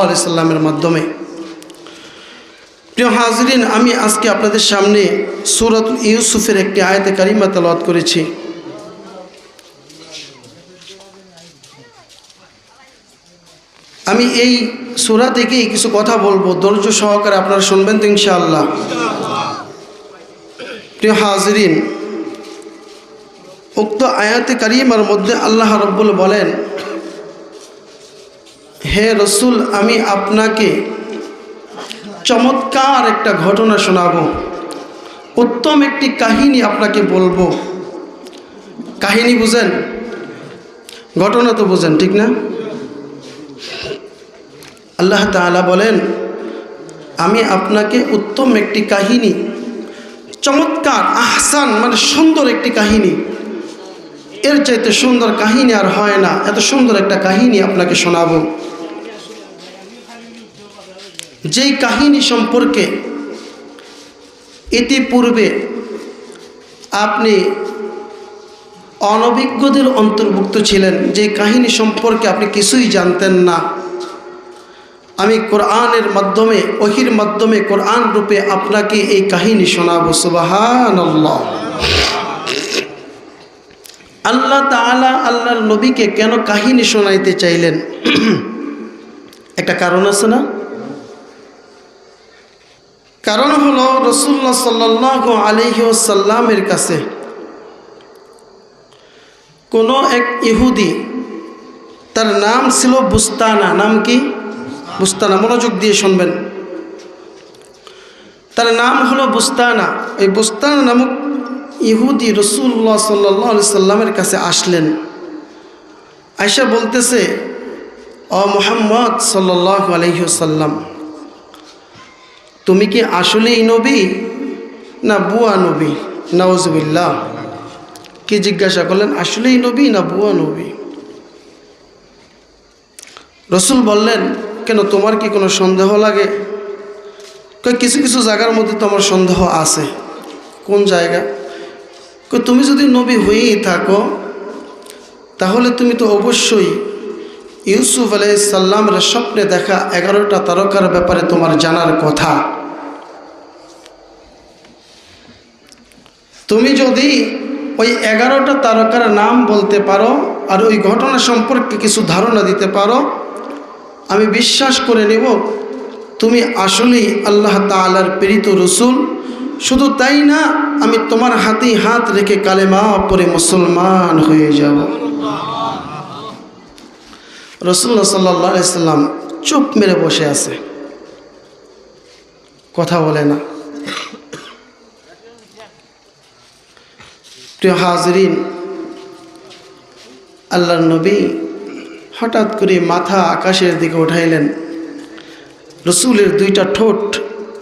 সাল্লামের মাধ্যমে। প্রিয় হাজরিন, আমি আজকে আপনাদের সামনে সূরাত ইউসুফের একটি আয়াতে কারিমা তেলাওয়াত করেছি। আমি এই সূরা থেকেই কিছু কথা বলবো, ধৈর্য সহকারে আপনারা শুনবেন তো ইনশাআল্লাহ। প্রিয় হাজরিন, উক্ত আয়াতে কারিমার মধ্যে আল্লাহ রাব্বুল বলেন, হে রসুল, আমি আপনাকে চমৎকার একটা ঘটনা শোনাবো, উত্তম একটি কাহিনী আপনাকে বলবো। কাহিনী বুঝেন, ঘটনা তো বুঝেন, ঠিক না? আল্লাহ তাআলা বলেন, আমি আপনাকে উত্তম একটি কাহিনী, চমৎকার, আহসান মানে সুন্দর একটি কাহিনী, এর চাইতে সুন্দর কাহিনী আর হয় না, এত সুন্দর একটা কাহিনী আপনাকে শোনাবো। যেই কাহিনী সম্পর্কে ইতিপূর্বে আপনি অনভিজ্ঞদের অন্তর্ভুক্ত ছিলেন, যে কাহিনী সম্পর্কে আপনি কিছুই জানতেন না, আমি কোরআনের মাধ্যমে, ওহীর মাধ্যমে, কোরআন রূপে আপনাকে এই কাহিনী শোনাবো। সুবহানাল্লাহ। আল্লাহ তাআলা আল্লাহর নবীকে কেন কাহিনী শোনাইতে চাইলেন? একটা কারণ আছে না? কারণ হলো রাসূলুল্লাহ সাল্লাল্লাহু আলাইহি ওয়াসাল্লামের কাছে কোন এক ইহুদি, তার নাম ছিল বুস্তানা। নাম কি? বুস্তানা। মনোযোগ দিয়ে শুনবেন, তার নাম হলো বুস্তানা। এই বুস্তানা নামক ইহুদি রাসূলুল্লাহ সাল্লাল্লাহু আলাইহি সাল্লামের কাছে আসলেন। আয়েশা বলতেছে, ও মুহাম্মদ সাল্লাল্লাহু আলাইহি ওয়াসাল্লাম, তুমি কি আসলেই নবী না বুয়া নবী? নাউজুবিল্লাহ। কি জিজ্ঞাসা করলেন? আসলেই নবী না বুয়া নবী? রসুল বললেন, কেন, তোমার কি কোনো সন্দেহ লাগে? কিছু কিছু জায়গার মধ্যে তো আমার সন্দেহ আছে। কোন জায়গা? তুমি যদি নবী হয়েই থাকো, তাহলে তুমি তো অবশ্যই ইউসুফ আলাইহিস সালামের স্বপ্নে দেখা 11টা তারকার ব্যাপারে তোমার জানার কথা। তুমি যদি ওই 11টা তারকার নাম বলতে পারো আর ওই ঘটনা সম্পর্কে কিছু ধারণা দিতে পারো, আমি বিশ্বাস করে নেব তুমি আসলেই আল্লাহ তাআলার প্রেরিত রসুল। শুধু তাই না, আমি তোমার হাতেই হাত রেখে কালেমা পড়ে মুসলমান হয়ে যাব। রাসূলুল্লাহ সাল্লাল্লাহু আলাইহি সাল্লাম চুপ মেরে বসে আছে, কথা বলে না। প্রিয় হাজরিন, আল্লাহর নবী হঠাৎ করে মাথা আকাশের দিকে উঠাইলেন। রসুলের দুইটা ঠোঁট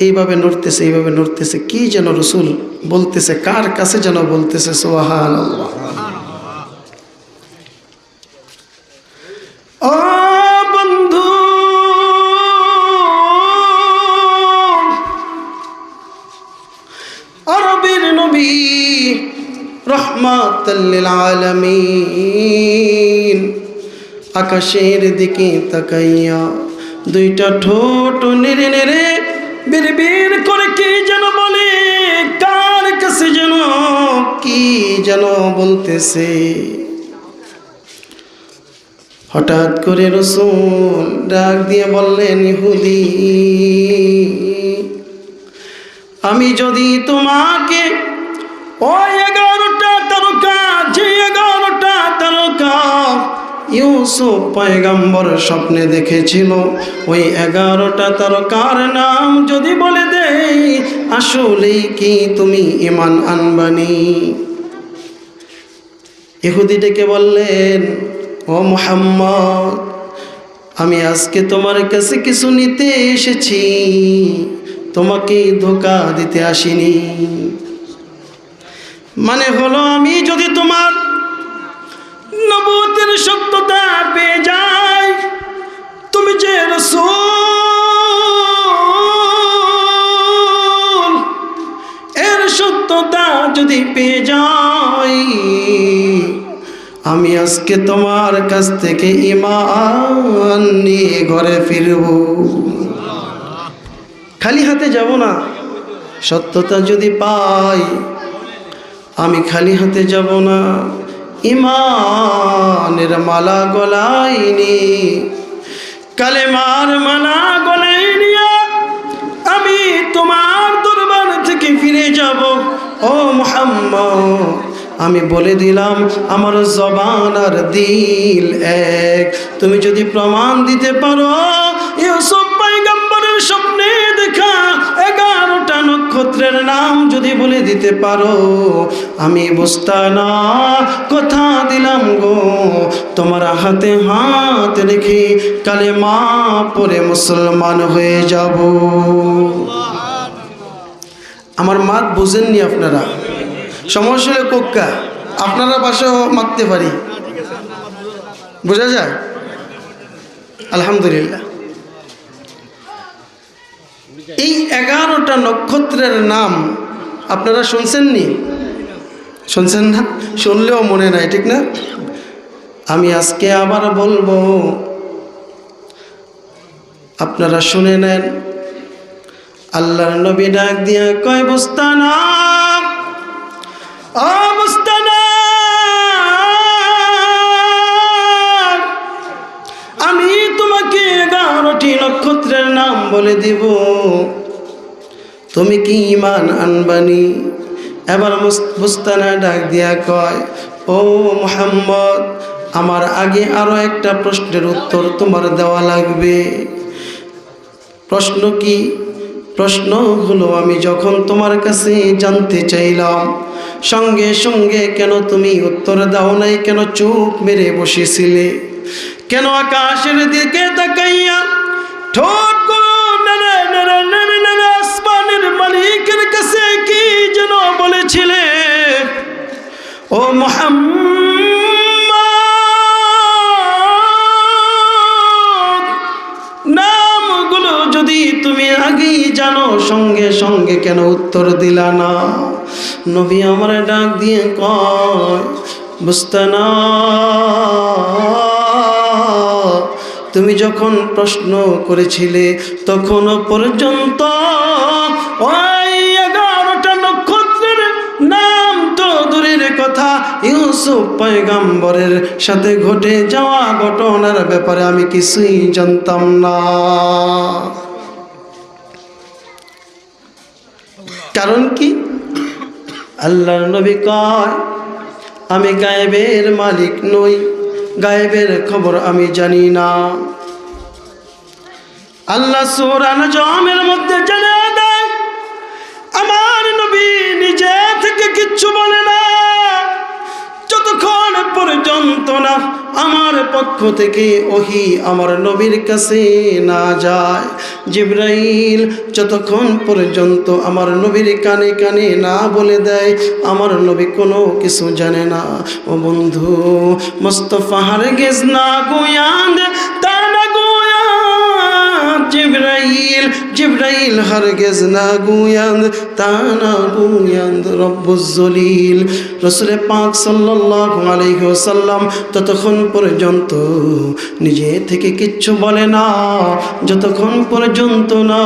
এইভাবে নড়তেছে, এইভাবে নড়তেছে। কি যেন রসুল বলতেছে, কার কাছে যেন বলতেছে। সুবহানাল্লাহ। ও বন্ধু, আরবের নবী রহমাতাল লিল আলামিন আকাশের দিকে তাকাইয়া দুইটা ঠোঁট নেড়ে নেড়ে বিড়বিড় করে কি যেন বলে, কার কাছে যেন কি যেন বলতেছে। হঠাৎ করে রাসূল ডাক দিয়ে বললেন, ইহুদি, আমি যদি তোমাকে ওই 11টা তারকা, যে 11টা তারকা ইউসুফ পয়গম্বর স্বপ্নে দেখেছিল, ওই 11টা তারকার নাম যদি বলে দেই, আসলেই কি তুমি ঈমান আনবানি? ইহুদি ডেকে বললেন, ও মুহাম্মদ, আমি আজকে তোমার কাছে কিছু নিতে এসেছি, তোমাকে ধোঁকা দিতে আসিনি। মানে হলো, আমি যদি তোমার নবুয়তের সত্যতা পেয়ে যাই, তুমি যে রাসূল এর সত্যতা যদি পেয়ে যাই, আমি আজকে তোমার কাছ থেকে ঈমান নিয়ে ঘরে ফিরব। খালি হাতে যাব না, সত্যতা যদি পাই আমি খালি হাতে যাব না, ঈমানের মালা গলায় নিয়ে, কালেমার মালা গলায় নিয়ে আমি তোমার দরবার থেকে ফিরে যাব। ও মুহাম্মদ, আমি বলে দিলাম আমার জবান আর দিল এক। তুমি যদি প্রমাণ দিতে পারো, ইউসুফ পয়গম্বরের স্বপ্নে দেখা 11টা নক্ষত্রের নাম যদি বলে দিতে পারো, আমি বুঝতানা কথা দিলাম গো, তোমার হাতে হাত রেখে কালেমা পড়ে মুসলমান হয়ে যাব। আমার মাত বুঝেননি আপনারা? সমস্যা হলে কোক্কা আপনারা পাশেও মারতে পারি, বোঝা যায়? আলহামদুলিল্লাহ। এই 11টা নক্ষত্রের নাম আপনারা শুনছেননি? শুনছেন না? শুনলেও মনে নাই, ঠিক না? আমি আজকে আবার বলবো, আপনারা শুনে নেন। আল্লাহর নবী ডাক দিয়া কয়, বুস্তানা অবস্থানা, আমি তোমাকে 11টি নক্ষত্রের নাম বলে দিব, তুমি কি ঈমান আনবানি? এবার বুস্তানা ডাক দিয়া কয়, ও মুহাম্মদ, আমার আগে আরো একটা প্রশ্নের উত্তর তোমার দেওয়া লাগবে। প্রশ্ন কি? প্রশ্ন হলো, আমি যখন তোমার কাছে জানতে চাইলাম, সঙ্গে সঙ্গে কেন তুমি উত্তর দাও নাই? কেন চুপ মেরে বসেছিলে? কেন আকাশের দিকে তাকাইয়া ঠোঁট আসমানের মালিকের কাছে কি যেন বলেছিলে? ও মুহাম্মদ, নামগুলো যদি তুমি আগেই জানো, সঙ্গে সঙ্গে কেন উত্তর দিলা না? নবী আমার ডাক দিয়ে কয়, বুস্তানা, তুমি যখন প্রশ্ন করেছিলে তখনও পর্যন্ত ওই 11টা নক্ষত্রের নাম তো দূরের কথা, ইউসুফ পয়গম্বরের সাথে ঘটে যাওয়া ঘটনার ব্যাপারে আমি কিছুই জানতাম না। কারণ কি? আল্লাহর নবী কয়, আমি গায়েবের মালিক নই, গায়েবের খবর আমি জানি না। আল্লাহ সূরা নাজমের মধ্যে জানিয়ে দেয়, আমার নবী নিজে থেকে কিচ্ছু বলে না যতক্ষণ পর্যন্ত না আমার পক্ষ থেকে ওহী আমার নবীর কাছে না যায়। জিবরাইল যতক্ষণ পর্যন্ত আমার নবীর কানে কানে না বলে দেয়, আমার নবী কোনো কিছু জানে না। ও বন্ধু, মুস্তাফা হারগিজ না গোয়ান্দ তানা গোয়ান্দ, জিবরাইল হারগিজ না গোয়ান্দ তানা গোয়ান্দ রব্বুল জলিল। রাসূল পাক সাল্লাল্লাহু আলাইহি ওয়াসাল্লাম ততক্ষণ পর্যন্ত নিজে থেকে কিচ্ছু বলে না যতক্ষণ পর্যন্ত না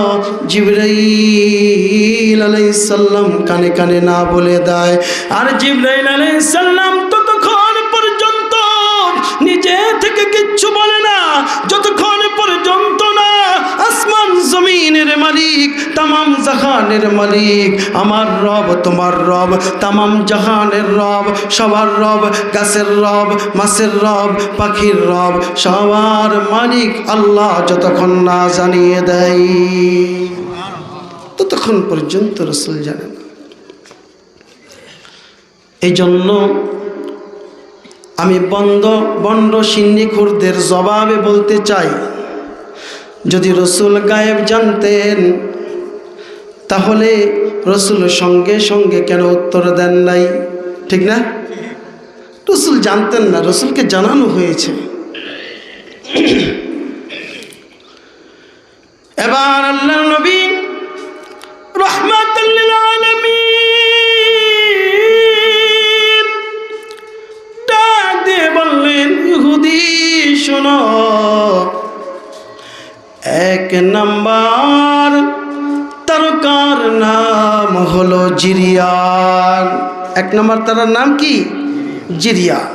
জিবরাইল আলাইহিস সালাম কানে কানে না বলে দেয়। আর জিবরাইল আলাইহিস সালাম ততক্ষণ পর্যন্ত নিজে থেকে কিচ্ছু বলে না যতক্ষণ পর্যন্ত না আসমান জমিনের মালিক, তামাম জাহানের মালিক, আমার রব, তোমার রব, তামাম জাহানের রব, সবার রব, গাছের রব, মাছের রব, পাখির রব, সবার মালিক আল্লাহ যতক্ষণ না জানিয়ে দেয় ততক্ষণ পর্যন্ত রাসূল জানেন। এই জন্য আমি বন্ড সিন্নিখুরদের জবাবে বলতে চাই, যদি রাসূল গায়েব জানতেন তাহলে রাসূল সঙ্গে সঙ্গে কেন উত্তর দেন নাই? ঠিক না? রাসূল জানতেন না, রাসূলকে জানানো হয়েছে। এবার আল্লাহর নবী রাহমাতুল লিল আলামিন ডাক দিয়ে এক নাম্বার তারকার নাম হলো জিরিয়ান। এক নাম্বার তারার নাম কি? জিরিয়ান।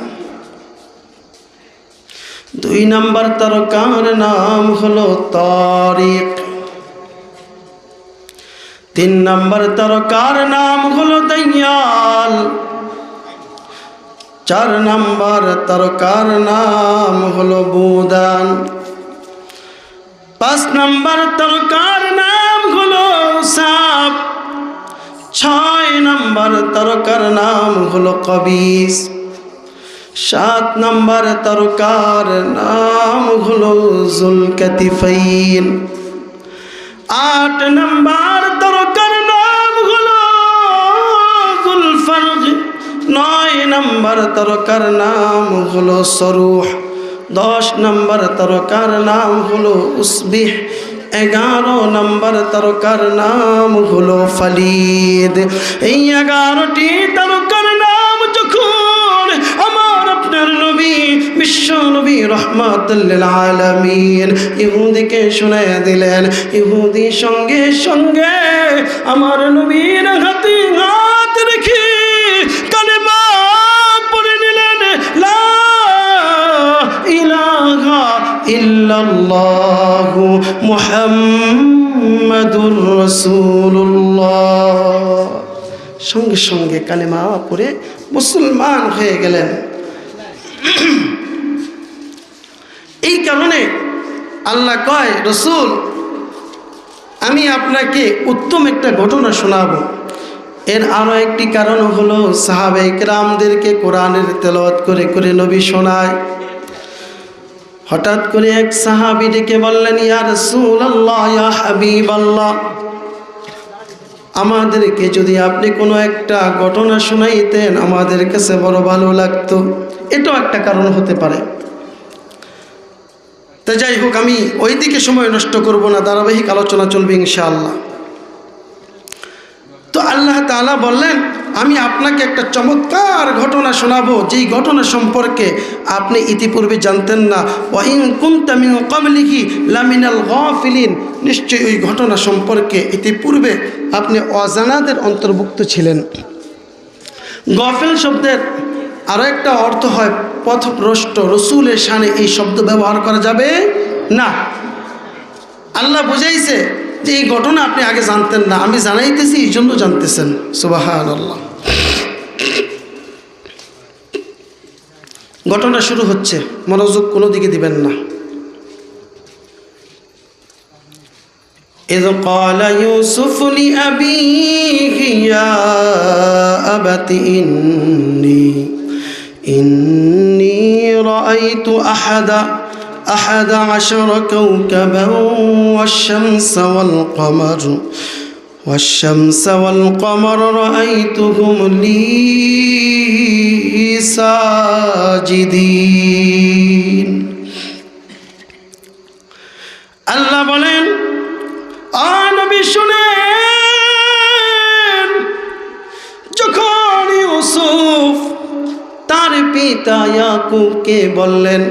দুই নাম্বার তারকার নাম হলো তারিক। তিন নাম্বার তারকার নাম হলো দাইয়াল। চার নাম্বার তারকার নাম হলো বুদান। পাঁচ নাম্বার তারকার নাম হলো সাপ। ছয় নাম্বার তারকার নাম হলো কবিস। সাত নাম্বার তারকার নাম হলো জুলকাতিফাইন। আট নাম্বার তারকার নাম হলো জুলফারজ। নয় নাম্বার তারকার নাম হলো সরুহ। 10 নাম্বার তারকার নাম হলো উসবিহ। 11 নাম্বার তারকার নাম হলো ফালিদ। এই 11টি তারকার নাম যখন আমার আপনার নবী বিশ্ব নবী রাহমাতুল লিল আলামিন ইহুদিকে শুনাইয়া দিলেন, ইহুদি সঙ্গে সঙ্গে আমার নবীর হাতে হাত রেখে কালেমা পড়ে নিলেন, লা ইলাহা ইল্লাল্লাহু মুহাম্মাদুর রাসূলুল্লাহ। সঙ্গে সঙ্গে কালেমা পড়ে মুসলমান হয়ে গেলেন। এই কারণে আল্লাহ কয়, রসুল আমি আপনাকে উত্তম একটা ঘটনা শোনাবো। এর আরও একটি কারণ হলো সাহাবায়ে কেরামদেরকে কোরআনের তেলাওয়াত করে করে নবী শোনায়। হঠাৎ করে এক সাহাবী ডেকে বললেন, ইয়া রাসূলুল্লাহ, ইয়া হাবিবাল্লাহ, আমাদেরকে যদি আপনি কোনো একটা ঘটনা শোনাইতেন আমাদের কাছে বড় ভালো লাগতো। এটাও একটা কারণ হতে পারে। তা যাই হোক, আমি ওই দিকে সময় নষ্ট করব না, ধারাবাহিক আলোচনা চলবে ইনশাআল্লাহ। তো আল্লাহ তাআলা বললেন, আমি আপনাকে একটা চমৎকার ঘটনা শোনাবো, যেই ঘটনা সম্পর্কে আপনি ইতিপূর্বে জানতেন না। ওয়াইন কুনতা মিন ক্বাবলিহি লামিনাল গাফিলিন, নিশ্চয়ই ওই ঘটনা সম্পর্কে ইতিপূর্বে আপনি অজানাদের অন্তর্ভুক্ত ছিলেন। গাফিল শব্দের আরও একটা অর্থ হয় পথভ্রষ্ট। রসুলের শানে এই শব্দ ব্যবহার করা যাবে না। আল্লাহ বুঝাইছে যে এই ঘটনা আপনি আগে জানতেন না, আমি জানাইতেছি এই জন্য জানতেছেন। সুবহানাল্লাহ। ঘটনা শুরু হচ্ছে, মনোযোগ কোনো দিকে দিবেন না। إذ قال يوسف لأبيه يا أبت إني رأيت أحد عشر كوكبا والشمس والقمر رأيتهم لي ساجدين। আল্লাহ বলেন, নবী শুনেন, যখন ইউসুফ তার পিতা ইয়াকুবকে বললেন,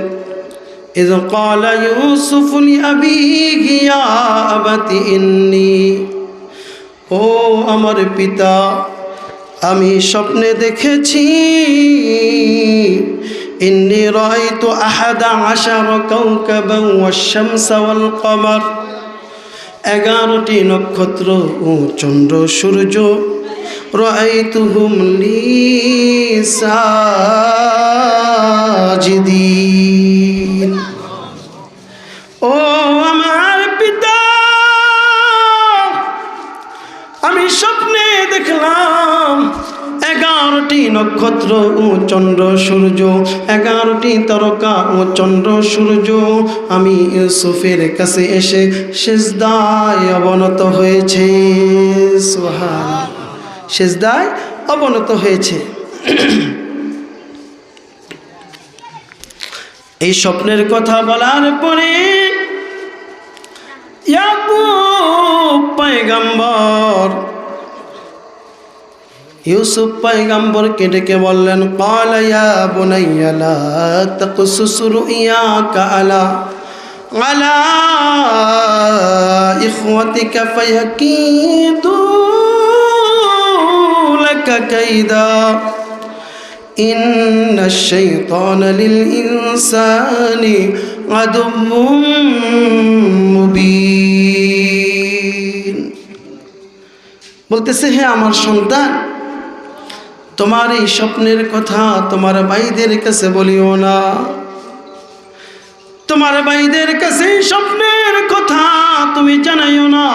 ইয ক্বালা ইউসুফ লিআবিহি ইয়া আবাতি ইন্নী, ও আমার পিতা, আমি স্বপ্নে দেখেছি, ইন্নী রাআইতু আহাদা আশারা কাওকাবান ওয়াশ-শামসা ওয়াল কমার, 11টি নক্ষত্র ও চন্দ্র সূর্য, রাআইতুহুম লি সাজিদিন। ও আমার পিতা, আমি স্বপ্নে দেখলাম 11টি নক্ষত্র ও চন্দ্র সূর্য, 11টি তারকা ও চন্দ্র সূর্য আমি ইউসুফের কাছে এসে সিজদায় অবনত হয়েছে। সুবহানাল্লাহ, সিজদায় অবনত হয়েছে। এই স্বপ্নের কথা বলার পরে ইয়াকুব পয়গম্বর ইউসুফ পয়গম্বরকে ডেকে বললেন, ক্বালা ইয়া বুনাইয়া লা তাকসুস রুইয়াকা আলা আলা ইখওয়াতিকা ফায়াকিদু লাকা কাইদা ইন্নাশ শাইতানা লিল ইনসানি আদুউম মুবিন। বলতেছে, হে আমার সন্তান, তোমার এই স্বপ্নের কথা তোমার ভাইদের কাছে বলিও না। তোমার ভাইদের কাছে স্বপ্নের কথা তুমি জানাইও না।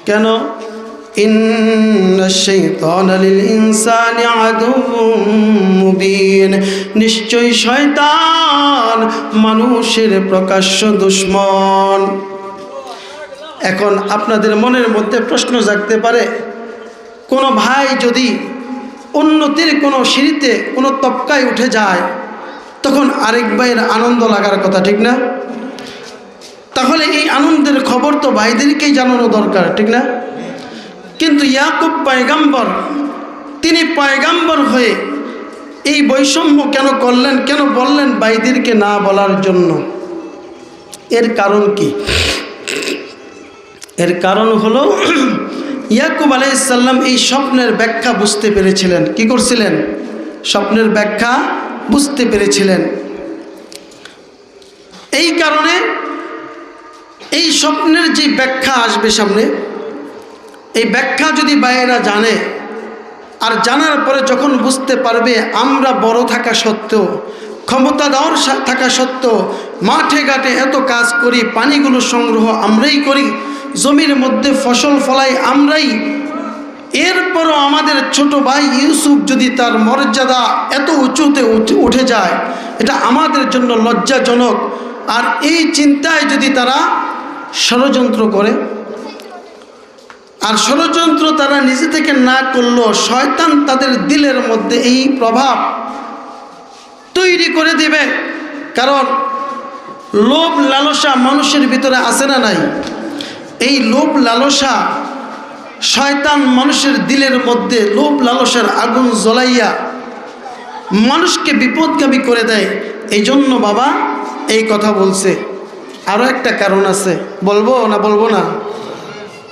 কেন? ইন্নাশ শাইতানা লিল ইনসানি আদুউম মুবিন, নিশ্চয়ই শয়তান মানুষের প্রকাশ্য দুশমন। এখন আপনাদের মনের মধ্যে প্রশ্ন জাগতে পারে, কোনো ভাই যদি উন্নতির কোনো সিঁড়িতে কোনো তবকায় উঠে যায়, তখন আরেক ভাইয়ের আনন্দ লাগার কথা, ঠিক না? তাহলে এই আনন্দের খবর তো ভাইদেরকেই জানানো দরকার, ঠিক না? কিন্তু ইয়াকুব পয়গম্বর, তিনি পয়গম্বর হয়ে এই বৈষম্য কেন করলেন? কেন বললেন ভাইদেরকে না বলার জন্য? এর কারণ কি? এর কারণ হলো, ইয়াকুব আলাইহিস সালাম এই স্বপ্নের ব্যাখ্যা বুঝতে পেরেছিলেন। কি করছিলেন? স্বপ্নের ব্যাখ্যা বুঝতে পেরেছিলেন। এই কারণে এই স্বপ্নের যে ব্যাখ্যা আসবে সামনে, এই ব্যাখ্যা যদি ভাইয়েরা জানে, আর জানার পরে যখন বুঝতে পারবে আমরা বড় থাকা সত্ত্বেও, ক্ষমতাধর থাকা সত্ত্বেও মাঠে ঘাটে এত কাজ করি, পানিগুলো সংগ্রহ আমরাই করি, জমির মধ্যে ফসল ফলাই আমরাই, এরপরও আমাদের ছোট ভাই ইউসুফ যদি তার মর্যাদা এত উঁচুতে উঠে যায়, এটা আমাদের জন্য লজ্জাজনক। আর এই চিন্তায় যদি তারা ষড়যন্ত্র করে, আর ষড়যন্ত্র তারা নিজে থেকে না করলেও শয়তান তাদের দিলের মধ্যে এই প্রভাব তৈরি করে দিবে। কারণ লোভ লালসা মানুষের ভিতরে আছে না নাই? এই লোভ লালসা শয়তান মানুষের দিলের মধ্যে লোভ লালসার আগুন জ্বলাইয়া মানুষকে বিপদগামী করে দেয়। এই জন্য বাবা এই কথা বলছে। আরও একটা কারণ আছে, বলবো না বলবো না?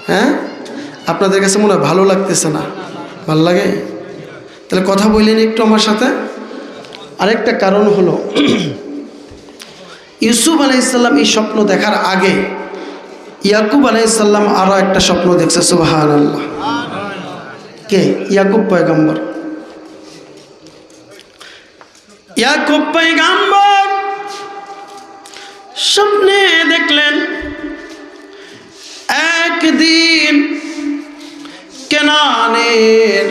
হ্যাঁ, আপনাদের কাছে মনে হয় ভালো লাগতেছে না? ভাল লাগে? তাহলে কথা বললেন একটু আমার সাথে। আরেকটা কারণ হলো, ইউসুফ আলাইহিস সালাম এই স্বপ্ন দেখার আগে ইয়াকুব আলাইহিস সালাম আরও একটা স্বপ্ন দেখছে। সুবহানাল্লাহ। কে? ইয়াকুব পয়গম্বর। ইয়াকুব পয়গম্বর স্বপ্নে দেখলেন একদিন কেনানের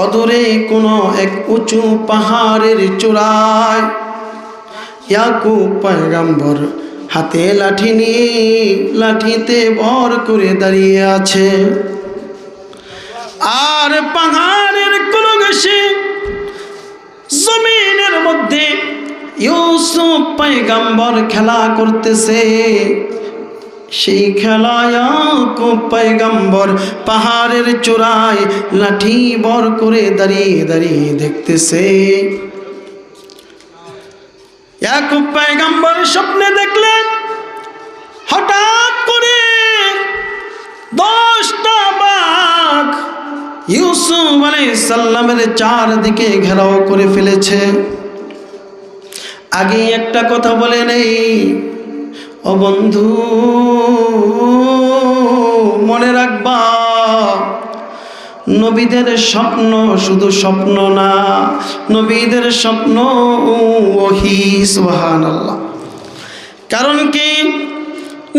অদূরে কোনো এক উঁচু পাহাড়ের চূড়ায় ইয়াকুব পয়গম্বর হাতে লাঠি নিয়ে লাঠিতে ভর করে দাঁড়িয়ে আছে। আর পাহাড়ের কোন ঘেঁষে জমিনের মধ্যে ইউসুফ পয়গম্বর খেলা করতেছে। সেই খেলায় ইয়াকুব পয়গম্বর পাহাড়ের চূড়ায় লাঠি ভর করে দাঁড়িয়ে দাঁড়িয়ে দেখতেছে। ইয়াকুব পয়গম্বর স্বপ্নে দেখলেন হঠাৎ করে 10টা বাঘ ইউসুফ আলাইহিস সালামের চারদিকে ঘেরাও করে ফেলেছে। আগে একটা কথা বলে নেই, ও বন্ধু মনে রাখবা, নবীদের স্বপ্ন শুধু স্বপ্ন না, নবীদের স্বপ্ন ওহী। সুবহানাল্লাহ। কারণ কি?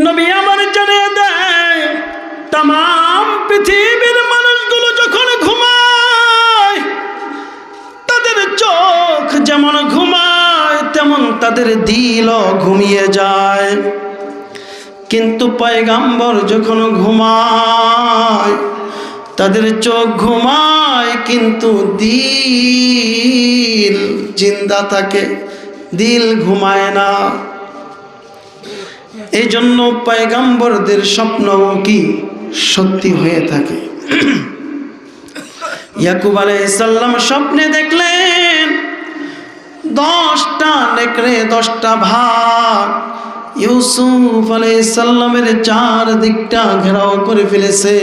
নবী আমার জানিয়ে দেয়, তাম পৃথিবীর মানুষগুলো যখন ঘুমায় তাদের চোখ যেমন ঘুমায় তেমন তাদের দিলও ঘুমিয়ে যায়। কিন্তু পয়গম্বর যখন ঘুমায় তাদের চোখ ঘুমায় কিন্তু দিল জিন্দা থাকে, দিল ঘুমায় না। এই জন্য পয়গম্বরদের স্বপ্ন কি সত্যি হয়ে থাকে। ইয়াকুব আলাইহিস সালাম স্বপ্নে দেখলেন 10টা নেকড়ে 10টা ভাগ ইউসুফ আলাইহিস সালামের চারদিকটা ঘেরাও করে ফেলেছে।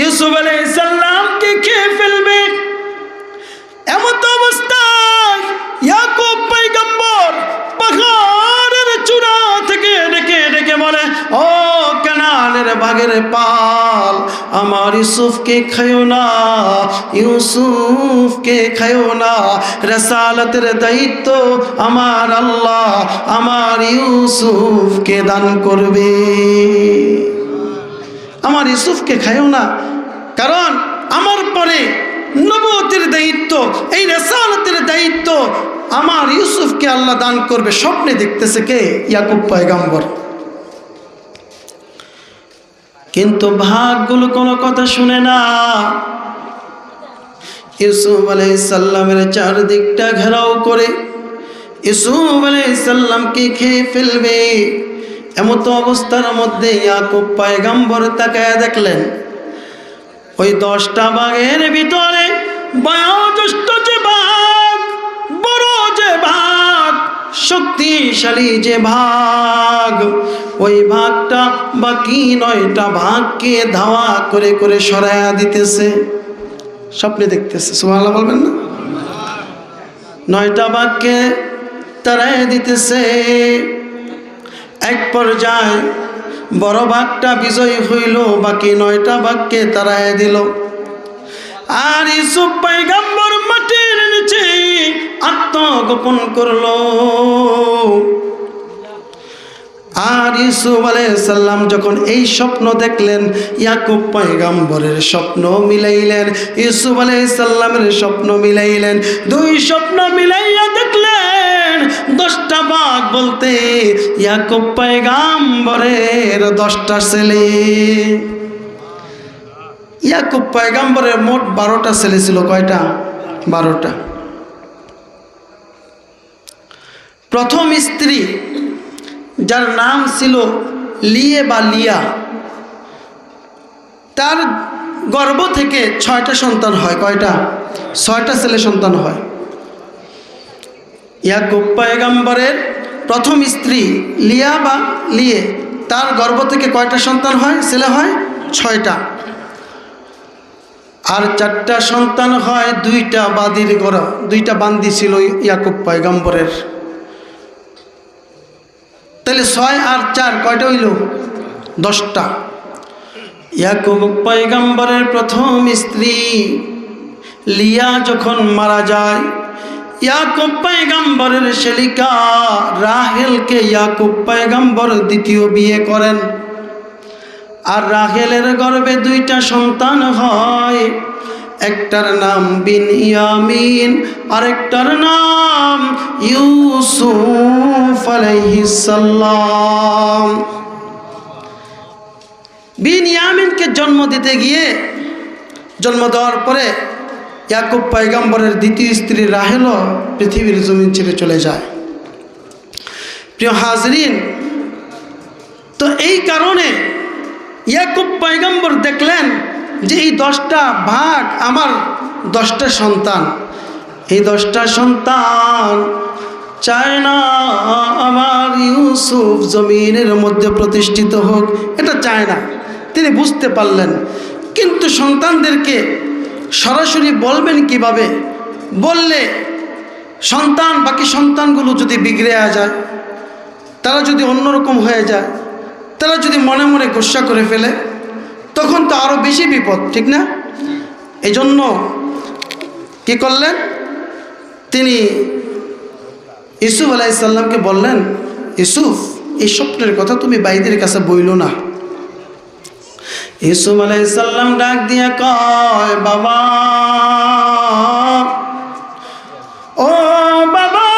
ইউসুফ আলাইহিস সালামকে খেয়ে ফেলবে এমন অবস্থায় ইয়াকুব পয়গম্বর পাহাড়ের চূড়া থেকে ডেকে ডেকে বলে, ও কানানের বাঘের পাল, আমার ইউসুফকে খাইও না, ইউসুফকে খাইও না। রিসালাতের দায়িত্ব আমার আল্লাহ আমার ইউসুফকে দান করবে। আমার ইউসুফকে খাইও না, কারণ আমার পরে নবুয়তের দায়িত্ব, এই রিসালাতের দায়িত্ব আমার ইউসুফকে আল্লাহ দান করবে। স্বপ্নে দেখতেছে কে? ইয়াকুব পয়গম্বর। কিন্তু ভাগগুলো কোনো কথা শুনে না। ইউসুফ আলাইহিস সালামের চারদিকটা ঘেরাও করে ইউসুফ আলাইহিস সালামকে খেয়ে ফেলবে এমন অবস্থার মধ্যে ইয়াকুব পয়গম্বর তাকায় দেখলেন ওই 10টা বাঘের ভিতরে বয়োজ্যেষ্ঠ যে বাঘ, বড় যে বাঘ, শক্তিশালী যে ভাগ, ওই ভাগটা বাকি 9টা ভাগকে ধাওয়া করে করে সরায়া দিতেছে। স্বপ্নে দেখতেছে, সুবহানাল্লাহ বলবেন না? 9টা ভাগকে তাড়ায় দিতেছে। এক পর্যায়ে বড় ভাগটা বিজয়ী হইল, বাকি 9টা ভাগকে তাড়ায় দিল। আর ইউসুফ পয়গম্বর মাটির নিচে আত্মগোপন করলো। আর ইউসুফ আলাইহিস সালাম যখন এই স্বপ্ন দেখলেন, ইয়াকুব পয়গম্বরের স্বপ্ন মিলাইলেন, ইউসুফ আলাইহিস সালামের স্বপ্ন মিলাইলেন। 2 স্বপ্ন মিলাইয়া দেখলেন 10টা বাঘ বলতে ইয়াকুব পয়গম্বরের 10টা ছেলে। ইয়াকুব পয়গম্বরের মোট 12টা ছেলে ছিল। কয়টা? 12টা। প্রথম স্ত্রী যার নাম ছিল লিয়ে বা লিয়া, তার গর্ভ থেকে 6টা সন্তান হয়। কয়টা? 6টা ছেলে সন্তান হয়। ইয়াকুব পয়গম্বরের প্রথম স্ত্রী লিয়া বা লিয়ে, তার গর্ভ থেকে কয়টা সন্তান হয়? ছেলে হয় 6টা। আর 4টা সন্তান হয় 2টা বাদির গড়া, 2টা বান্দি ছিল ইয়াকুব পয়গম্বরের। তাহলে 6 আর 4 কয়টা হইল? 10টা। ইয়াকুব পয়গম্বরের প্রথম স্ত্রী লিয়া যখন মারা যায়, ইয়াকুব পয়গম্বরের শেলিকা রাহেলকে ইয়াকুব পয়গম্বর দ্বিতীয় বিয়ে করেন। আর রাহেলের গর্ভে 2টা সন্তান হয়, একটার নাম বিনয়ামিন আর একটার নাম ইউসুফ আলাইহিস সালাম। বিনয়ামিনকে জন্ম দিতে গিয়ে, জন্ম দেওয়ার পরে ইয়াকুব পয়গম্বরের দ্বিতীয় স্ত্রী রাহেলও পৃথিবীর জমিন ছেড়ে চলে যায়। প্রিয় হাজরিন, তো এই কারণে ইয়াকুব পয়গম্বর দেখলেন যে এই 10টা ভাগ আমার 10টা সন্তান, এই 10টা সন্তান চায় না আমার ইউসুফ জমিনের মধ্যে প্রতিষ্ঠিত হোক, এটা চায় না। তিনি বুঝতে পারলেন, কিন্তু সন্তানদেরকে সরাসরি বলবেন কিভাবে? বললে সন্তান, বাকি সন্তানগুলো যদি বিগড়ে যায়, তারা যদি অন্যরকম হয়ে যায়, তারা যদি মনে মনে গোসা করে ফেলে, তখন তো আরও বেশি বিপদ, ঠিক না? এই জন্য কী করলেন? তিনি ইউসুফ আলাইহিস সালামকে বললেন, ইউসুফ, এই স্বপ্নের কথা তুমি বাইদের কাছে বইল না। ইউসুফ আলাইহিস সালাম ডাক দিয়া কয়, বাবা, ও বাবা,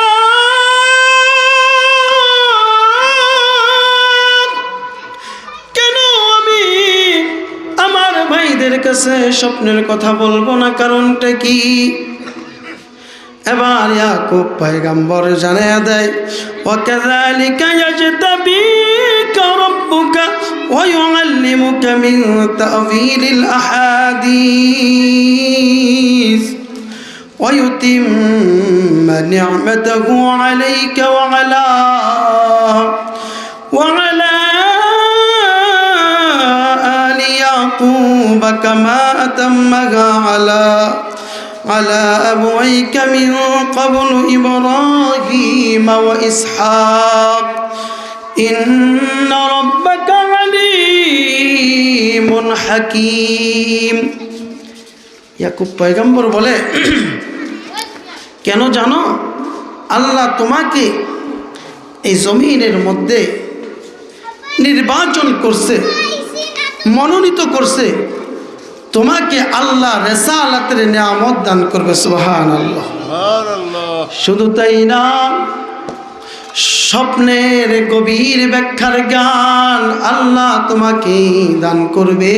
কেন আমি আমার ভাইদের কাছে স্বপ্নের কথা বলবো না? কারণটা কি? এবার ইয়াকুব পয়গম্বর জানায়া দেয়, ওয়াকাযালিকা ইয়াজতাবিকা রাব্বুকা ওয়া ইউআল্লিমুকা মিন তা'ওয়িলিল আহাদিস ويتم نعمته عليك وعلى آل يعقوب كما أتمها على أبويك من قبل إبراهيم وإسحاق إن ربك عليم حكيم ইয়াকুব পয়গম্বর বলে কেন জানো আল্লাহ তোমাকে এই জমিনের মধ্যে নির্বাচন করছে মনোনীত করছে তোমাকে আল্লাহ রিসালাতের নিয়ামত দান করবে সুবহানাল্লাহ সুবহানাল্লাহ শুধু তাই না স্বপ্নের গভীর ব্যাখ্যার জ্ঞান আল্লাহ তোমাকে দান করবে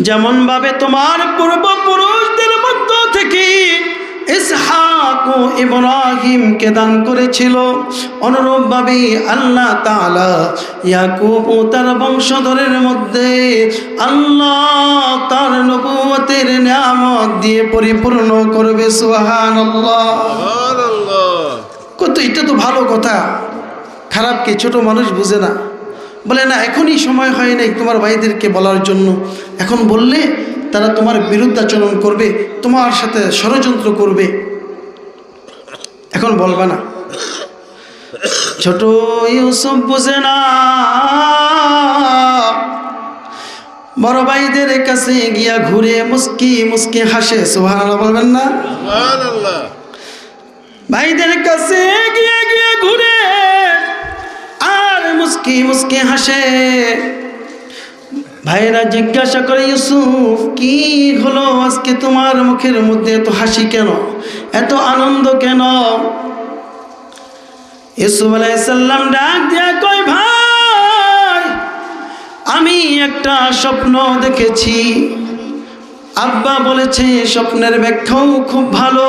যেমন ভাবে তোমার পূর্বপুরুষদের মধ্য থেকে ইসহাক ও ইব্রাহিমকে দান করেছিল অনুরূপ ভাবে আল্লাহ তাআলা ইয়াকুব ও তার বংশধরের মধ্যে আল্লাহ তার নবুয়তের নিয়ামত দিয়ে পরিপূর্ণ করবে সুবহানাল্লাহ সুবহানাল্লাহ কত এটা তো ভালো কথা খারাপ কি ছোট মানুষ বুঝে না বলে না এখনই সময় হয় নাই তোমার ভাইদেরকে বলার জন্য এখন বললে তারা তোমার বিরুদ্ধাচরণ করবে তোমার সাথে ষড়যন্ত্র করবে এখন বলবা না ছোট ইউসুফ বুঝে না বড় ভাইদের কাছে গিয়া ঘুরে মুস্কি মুস্কি হাসে সুবহানাল্লাহ বলবেন না সুবহানাল্লাহ ভাইদের কাছে গিয়া গিয়া ঘুরে আর মুস্কি মুস্কি হাসে ভাইরা জিজ্ঞাসা করে ইউসুফ কি হলো আজকে তোমার মুখের মধ্যে এত হাসি কেন এত আনন্দ কেন ইউসুফ আলাইহিস সালাম ডাক দিয়া কয় ভাই আমি একটা স্বপ্ন দেখেছি আব্বা বলেছে স্বপ্নের ব্যাখ্যাও খুব ভালো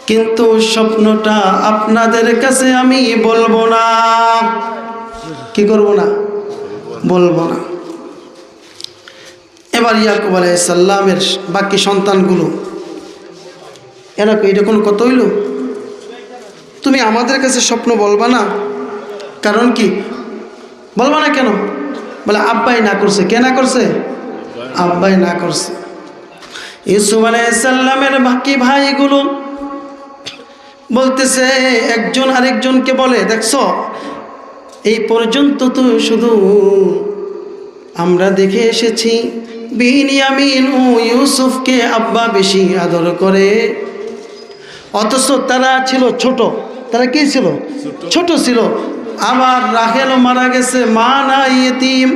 কিন্তু স্বপ্নটা আপনাদের কাছে আমি বলবো না কি করব না বলবো না এবার ইয়াকুব আলাইহিস সালামের বাকি সন্তানগুলো এরা এটা কোনো কথা হইল তুমি আমাদের কাছে স্বপ্ন বলবা না কারণ কি বলবা না কেন বলে আব্বাই না করছে কে না করছে আব্বাই না করছে ইউসুফ আলাইহিস সালামের বাকি ভাইগুলো বলতেছে একজন আরেকজনকে বলে দেখছো এই পর্যন্ত তো শুধু আমরা দেখে এসেছি বিনিয়ামিন ও ইউসুফকে আব্বা বেশি আদর করে অথচ তারা ছিল ছোট তারা কি ছিল ছোট ছিল আবার রাহেলও মারা গেছে মা নাই ইতিম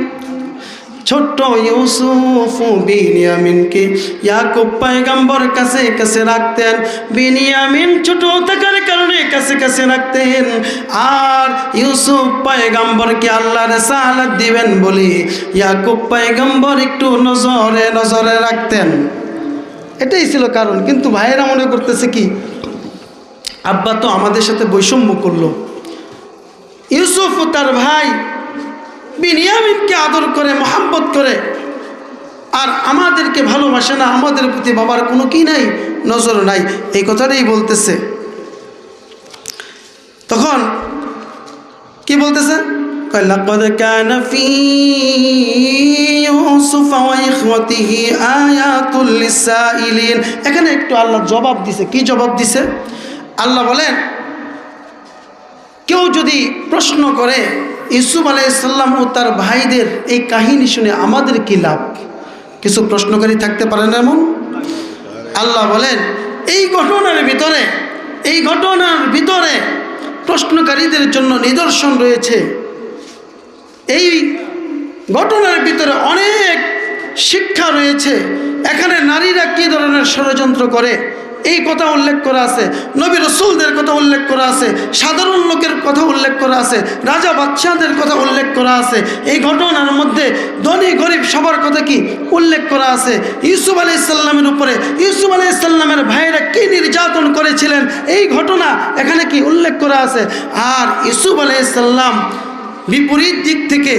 ছোট্ট ইউসুফ বিনিয়ামিনকে ইয়াকুব পয়গম্বর কাছে কাছে রাখতেন বিনিয়ামিন ছোট থাকার কারণে কাছে কাছে রাখতেন আর ইউসুফ পয়গম্বরকে আল্লাহ রিসালাত দিবেন বলে ইয়াকুব পয়গম্বর একটু নজরে নজরে রাখতেন এটাই ছিল কারণ কিন্তু ভাইয়েরা মনে করতেছে কি আব্বা তো আমাদের সাথে বৈষম্য করলো ইউসুফ ও তার ভাই বিনিয়ামিনকে আদর করে মোহাব্বত করে আর আমাদেরকে ভালোবাসে না আমাদের প্রতি বাবার কোনো কি নাই নজর নাই এই কথাটাই বলতেছে তখন কি বলতেছে লাকাদ কানা ফী ইউসুফ ওয়া ইখওয়াতিহি আয়াতুল লিসাইলিন এখানে একটু আল্লাহ জবাব দিছে কি জবাব দিছে আল্লাহ বলেন কেউ যদি প্রশ্ন করে ইউসুফ আলাইহিস সালাম ও তার ভাইদের এই কাহিনী শুনে আমাদের কি লাভ কিছু প্রশ্নকারী থাকতে পারে না এমন আল্লাহ বলেন এই ঘটনার ভিতরে প্রশ্নকারীদের জন্য নিদর্শন রয়েছে এই ঘটনার ভিতরে অনেক শিক্ষা রয়েছে এখানে নারীরা কী ধরনের ষড়যন্ত্র করে এই কথা উল্লেখ করা আছে নবী রাসূলদের কথা উল্লেখ করা আছে সাধারণ লোকের কথা উল্লেখ করা আছে রাজা বাদশাহদের কথা উল্লেখ করা আছে এই ঘটনার মধ্যে ধনী গরিব সবার কথা কি উল্লেখ করা আছে ইউসুফ আলাইহিস সালামের উপরে ইউসুফ আলাইহিস সালামের ভাইরা কি নির্যাতন করেছিলেন এই ঘটনা এখানে কি উল্লেখ করা আছে আর ইউসুফ আলাইহিস সালাম বিপরীত দিক থেকে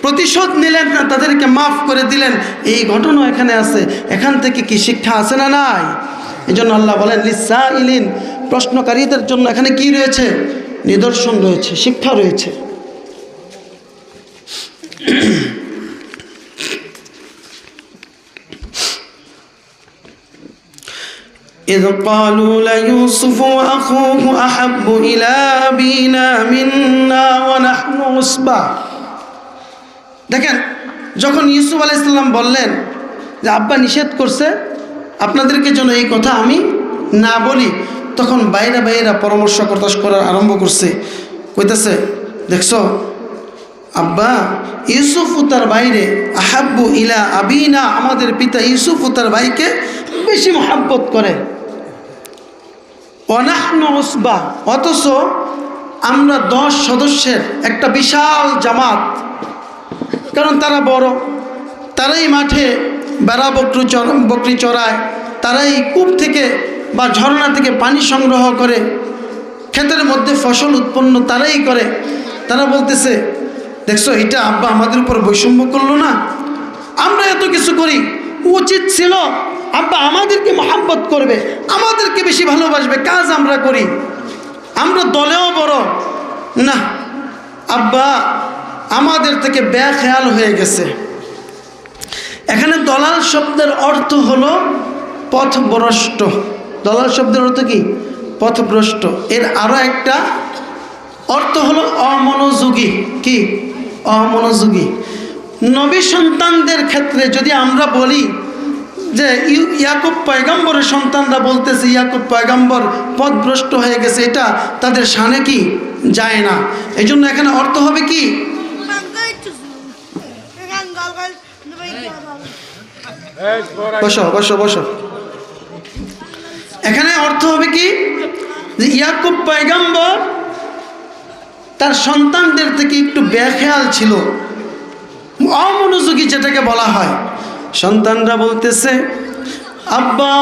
প্রতিশোধ নিলেন না, তাদেরকে মাফ করে দিলেন। এই ঘটনা এখানে আছে। এখান থেকে কি শিক্ষা আছে না নাই? এই জন্য আল্লাহ বলেন লিসাইলিন, প্রশ্নকারীদের জন্য এখানে কি রয়েছে? নিদর্শন রয়েছে, শিক্ষা রয়েছে। إذ قالوا ليوسف وأخوه أحب إلى أبينا منا ونحن عصبة। দেখেন, যখন ইউসুফ আলাইহিস সালাম বললেন যে আব্বা নিষেধ করছে আপনাদেরকে যেন এই কথা আমি না বলি, তখন বাইরা পরামর্শ করা আরম্ভ করছে। কইতেছে, দেখছো আব্বা, ইউসুফ ও তার বাইরে আহাব্বু ইলা আবিনা, আমাদের পিতা ইউসুফ ও তার ভাইকে বেশি মহাব্বত করে। ওয়ানাহনু উসবা, অথচ আমরা 10 সদস্যের একটা বিশাল জামাত। কারণ তারা বড়, তারাই মাঠে বেড়া বকরি চড়ায়, তারাই কূপ থেকে বা ঝর্ণা থেকে পানি সংগ্রহ করে, ক্ষেতের মধ্যে ফসল উৎপন্ন তারাই করে। তারা বলতেছে, দেখছো এটা আব্বা আমাদের উপর বৈষম্য করলো না, আমরা এত কিছু করি, উচিত ছিল আব্বা আমাদেরকে মহাব্বত করবে, আমাদেরকে বেশি ভালোবাসবে, কাজ আমরা করি, আমরা দলেও বড় না, আব্বা আমাদের থেকে বেখেয়াল হয়ে গেছে। এখানে দলাল শব্দের অর্থ হলো পথভ্রষ্ট। দলাল শব্দের অর্থ কি? পথভ্রষ্ট। এর আরো একটা অর্থ হলো অমনোযোগী। কি? অমনোযোগী। নবী সন্তানদের ক্ষেত্রে যদি আমরা বলি যে ইয়াকুব পয়গম্বরের সন্তানরা বলতেছে ইয়াকুব পয়গম্বর পথভ্রষ্ট হয়ে গেছে, এটা তাদের শানে কি যায় না। এই জন্য এখানে অর্থ হবে কি? বসো বসো বসো। এখানে অর্থ হবে কি? যে ইয়াকুব পয়গম্বর তার সন্তানদের থেকে একটু বেখেয়াল ছিল, অমনোযোগী যেটাকে বলা হয়। সন্তানরা বলতেছে, আব্বা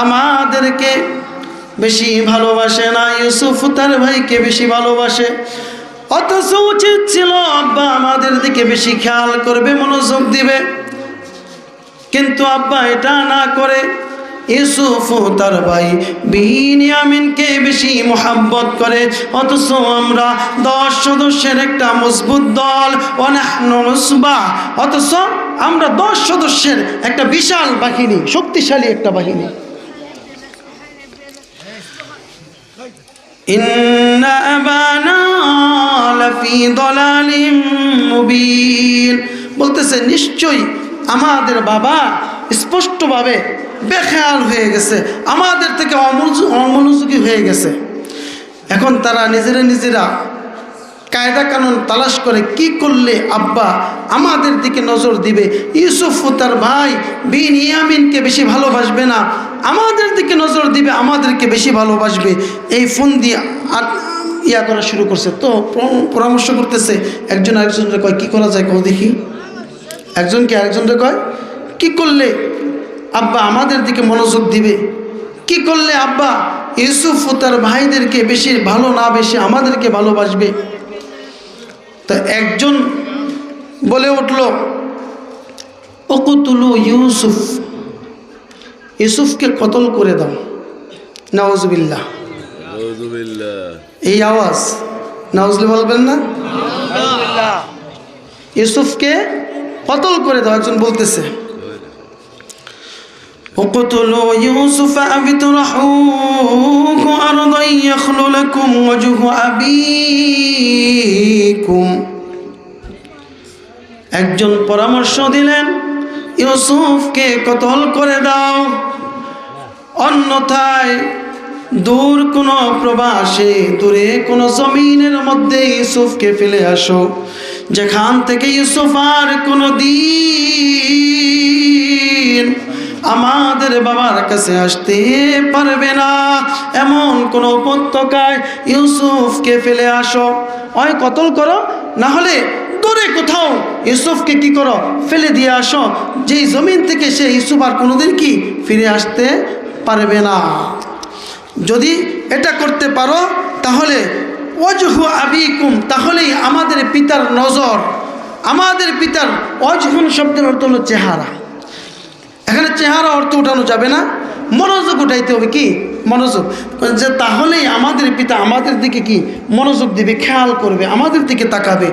আমাদেরকে বেশি ভালোবাসে না, ইউসুফ তার ভাইকে বেশি ভালোবাসে, অথচ উচিত ছিল আব্বা আমাদের দিকে বেশি খেয়াল করবে, মনোযোগ দিবে। কিন্তু আব্বা এটা না করে ইউসুফ তার ভাই বিনিয়ামিনকে বেশি মোহাব্বত করে, অথচ আমরা 10 সদস্যের একটা মজবুত দল, ওয়ানাহনু উসবা, অথচ আমরা 10 সদস্যের একটা বিশাল বাহিনী, শক্তিশালী একটা বাহিনী। ইন্না আবানা লাফি দালালিম মুবিন, বলতেছে নিশ্চয়ই আমাদের বাবা স্পষ্টভাবে বেখেয়াল হয়ে গেছে, আমাদের থেকে অমনোযোগী হয়ে গেছে। এখন তারা নিজেরা কায়দা কানুন তালাশ করে কি করলে আব্বা আমাদের দিকে নজর দিবে, ইউসুফ তার ভাই বিনিয়ামিনকে বেশি ভালোবাসবে না, আমাদের দিকে নজর দিবে, আমাদেরকে বেশি ভালোবাসবে। এই ফোন দিয়ে ইয়া করা শুরু করছে। তো পরামর্শ করতেছে, একজন আরেকজনকে কয় কি করা যায়, কও দেখি। একজনকে আরেকজনকে কয় কি করলে আব্বা আমাদের দিকে মনোযোগ দিবে, কি করলে আব্বা ইউসুফ ও তার ভাইদেরকে বেশি ভালো না বেশি আমাদেরকে ভালোবাসবে। তো একজন বলে উঠল, উকতুলু ইউসুফ, ইউসুফকে কতল করে দাও। নাউজুবিল্লাহ, এই আওয়াজ নাউজুবিল্লাহ বলবেন না, ইউসুফকে কতল করে দাও। একজন বলতেছে, اقتلوا يوسف أو اطرحوه أرضا يخل لكم وجه أبيكم। একজন পরামর্শ দিলেন, ইউসুফকে কতল করে দাও, অন্যথায় দূর কোনো প্রবাসে, দূরে কোনো জমিনের মধ্যে ইউসুফকে ফেলে আসো, যেখান থেকে ইউসুফ আর কোনো দিন আমাদের বাবার কাছে আসতে পারবে না, এমন কোন উপত্যকায় ইউসুফকে ফেলে আসো। হয় কতল করো, না হলে দূরে কোথাও ইউসুফকে কি করো, ফেলে দিয়ে আসো, যেই জমিন থেকে সে ইউসুফ আর কোনোদিন কি ফিরে আসতে পারবে না। যদি এটা করতে পারো তাহলে ওয়াজহু আবিকুম, তাহলেই আমাদের পিতার নজর, আমাদের পিতার ওয়াজহুন শব্দের অর্থ হলো চেহারা। এখানে চেহারা অর্থ উঠানো যাবে না, মনোযোগ উঠাইতে হবে। কি মনোযোগ? যে তাহলেই আমাদের পিতা আমাদের দিকে কি মনোযোগ দিবে, খেয়াল করবে, আমাদের দিকে তাকাবে,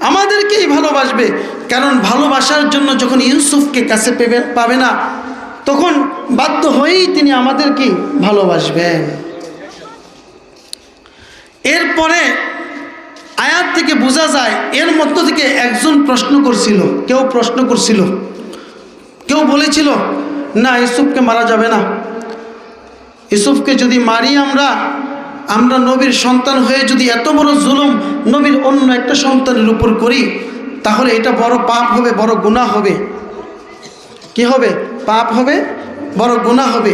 আমাদেরকেই ভালোবাসবে। কারণ ভালোবাসার জন্য যখন ইউসুফকে কাছে পাবে না, তখন বাধ্য হয়েই তিনি আমাদেরকে ভালোবাসবেন। এরপরে আয়াত থেকে বোঝা যায়, এর মধ্য থেকে একজন প্রশ্ন করছিল, কেউ বলেছিল না, ইউসুফকে মারা যাবে না, ইউসুফকে যদি মারি আমরা নবীর সন্তান হয়ে যদি এত বড় জুলুম নবীর অন্য একটা সন্তানের উপর করি, তাহলে এটা বড় পাপ হবে, বড় গুনাহ হবে। কি হবে? পাপ হবে, বড় গুনাহ হবে।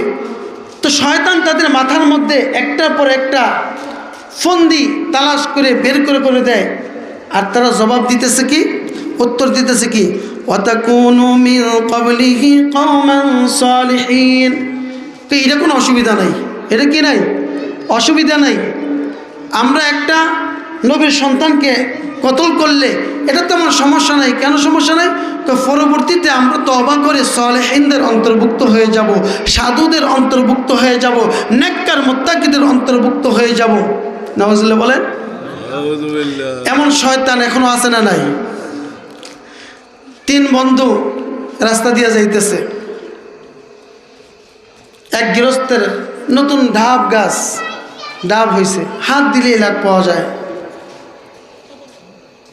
তো শয়তান তাদের মাথার মধ্যে একটার পর একটা ফন্দি তালাশ করে বের করে দেয়। আর তারা জবাব দিতেছে কি, উত্তর দিতেছে কি, ওয়াতাকুনু মিন ক্বাবলিহি কওমান সালিহিন। এটা কোনো অসুবিধা নাই, এটা কি নাই? অসুবিধা নাই। আমরা একটা নবীর সন্তানকে কতল করলে এটা তেমন সমস্যা নাই। কেন সমস্যা নাই? তো পরবর্তীতে আমরা তওবা করে সালেহিনদের অন্তর্ভুক্ত হয়ে যাব, সাধুদের অন্তর্ভুক্ত হয়ে যাব, নেককার মুত্তাকিদের অন্তর্ভুক্ত হয়ে যাব। নাউজুবিল্লাহ বলেন। এমন শয়তান এখনো আছে না নাই? 3 বন্ধু রাস্তা দিয়ে যাইতেছে, এক গৃহস্থের নতুন ডাব হয়েছে, হাত দিলে লাভ পাওয়া যায়।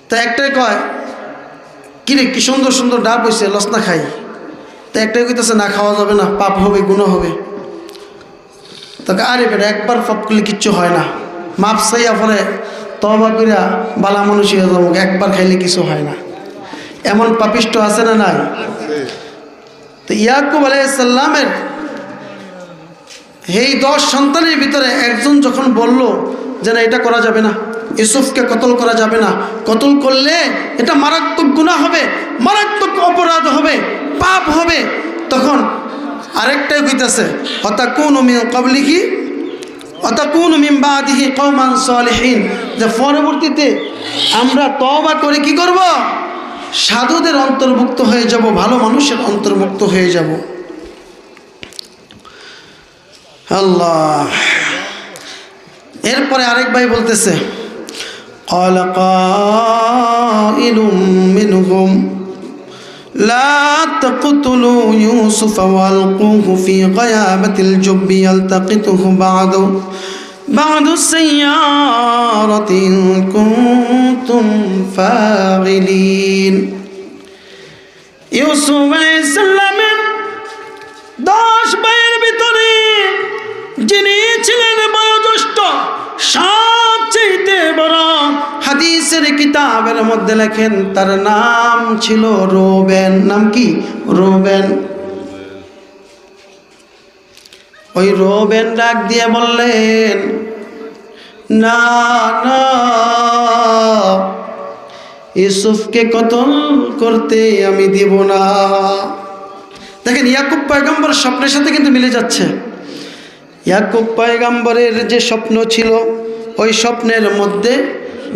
তা একটাই কয়, কিরে কি সুন্দর সুন্দর ডাব হয়েছে, লস না খাই। তা একটাই কইতেছে না, খাওয়া যাবে না, পাপ হবে, গুনাহ হবে। তাকে আরে বেটা, একবার পাপ করলে কিচ্ছু হয় না, মাপ চাইয়া পরে তওবা কইরা বালা মানুষ হয়ে যাবো, একবার খাইলে কিছু হয় না। এমন পাপিষ্ট আছে না নাই? তো ইয়াকুব আলাইহিস সালামের এই 10 সন্তানের ভিতরে একজন যখন বলল যে না, এটা করা যাবে না, ইউসুফকে কতল করা যাবে না, কতল করলে এটা মারাত্মক গুনাহ হবে, মারাত্মক অপরাধ হবে, পাপ হবে, তখন আরেকটাই কইতাছে ওয়াতাকুনু মিন ক্বাবলিহি ওয়াতাকুনু মিন বাদিহি কওমান সালিহিন, যে পরবর্তীতে আমরা তওবা করে কি করব? সাধুদের অন্তর্ভুক্ত হয়ে যাব, ভালো মানুষের অন্তর্ভুক্ত হয়ে যাব। আল্লাহ। এরপরে আরেক ভাই বলতেছে, ক্বালা কাইলুম মিনহুম লা তাকতুলু ইউসুফ ওয়ালকুহু ফি গায়াবাতিল জুব্বি ইয়ালতাকিতুহু বা'দু সাইয়ারাতি ইন কুনতুম ফাগিলিন। ইউসুফ আলাইহিস সালামের 10 ভাইয়ের ভিতরে যিনি ছিলেন বয়োজ্যেষ্ঠ, সবচেয়ে বড়, হাদিসের কিতাবের মধ্যে লেখেন তার নাম ছিল রুবেন। নাম কি? রুবেন। ওই রুবেন ডাক দিয়ে বললেন, না না, ইউসুফকে কতল করতে আমি দিব না। দেখেন, ইয়াকুব পয়গম্বর স্বপ্নের সাথে কিন্তু মিলে যাচ্ছে। ইয়াকুব পয়গম্বরের যে স্বপ্ন ছিল, ওই স্বপ্নের মধ্যে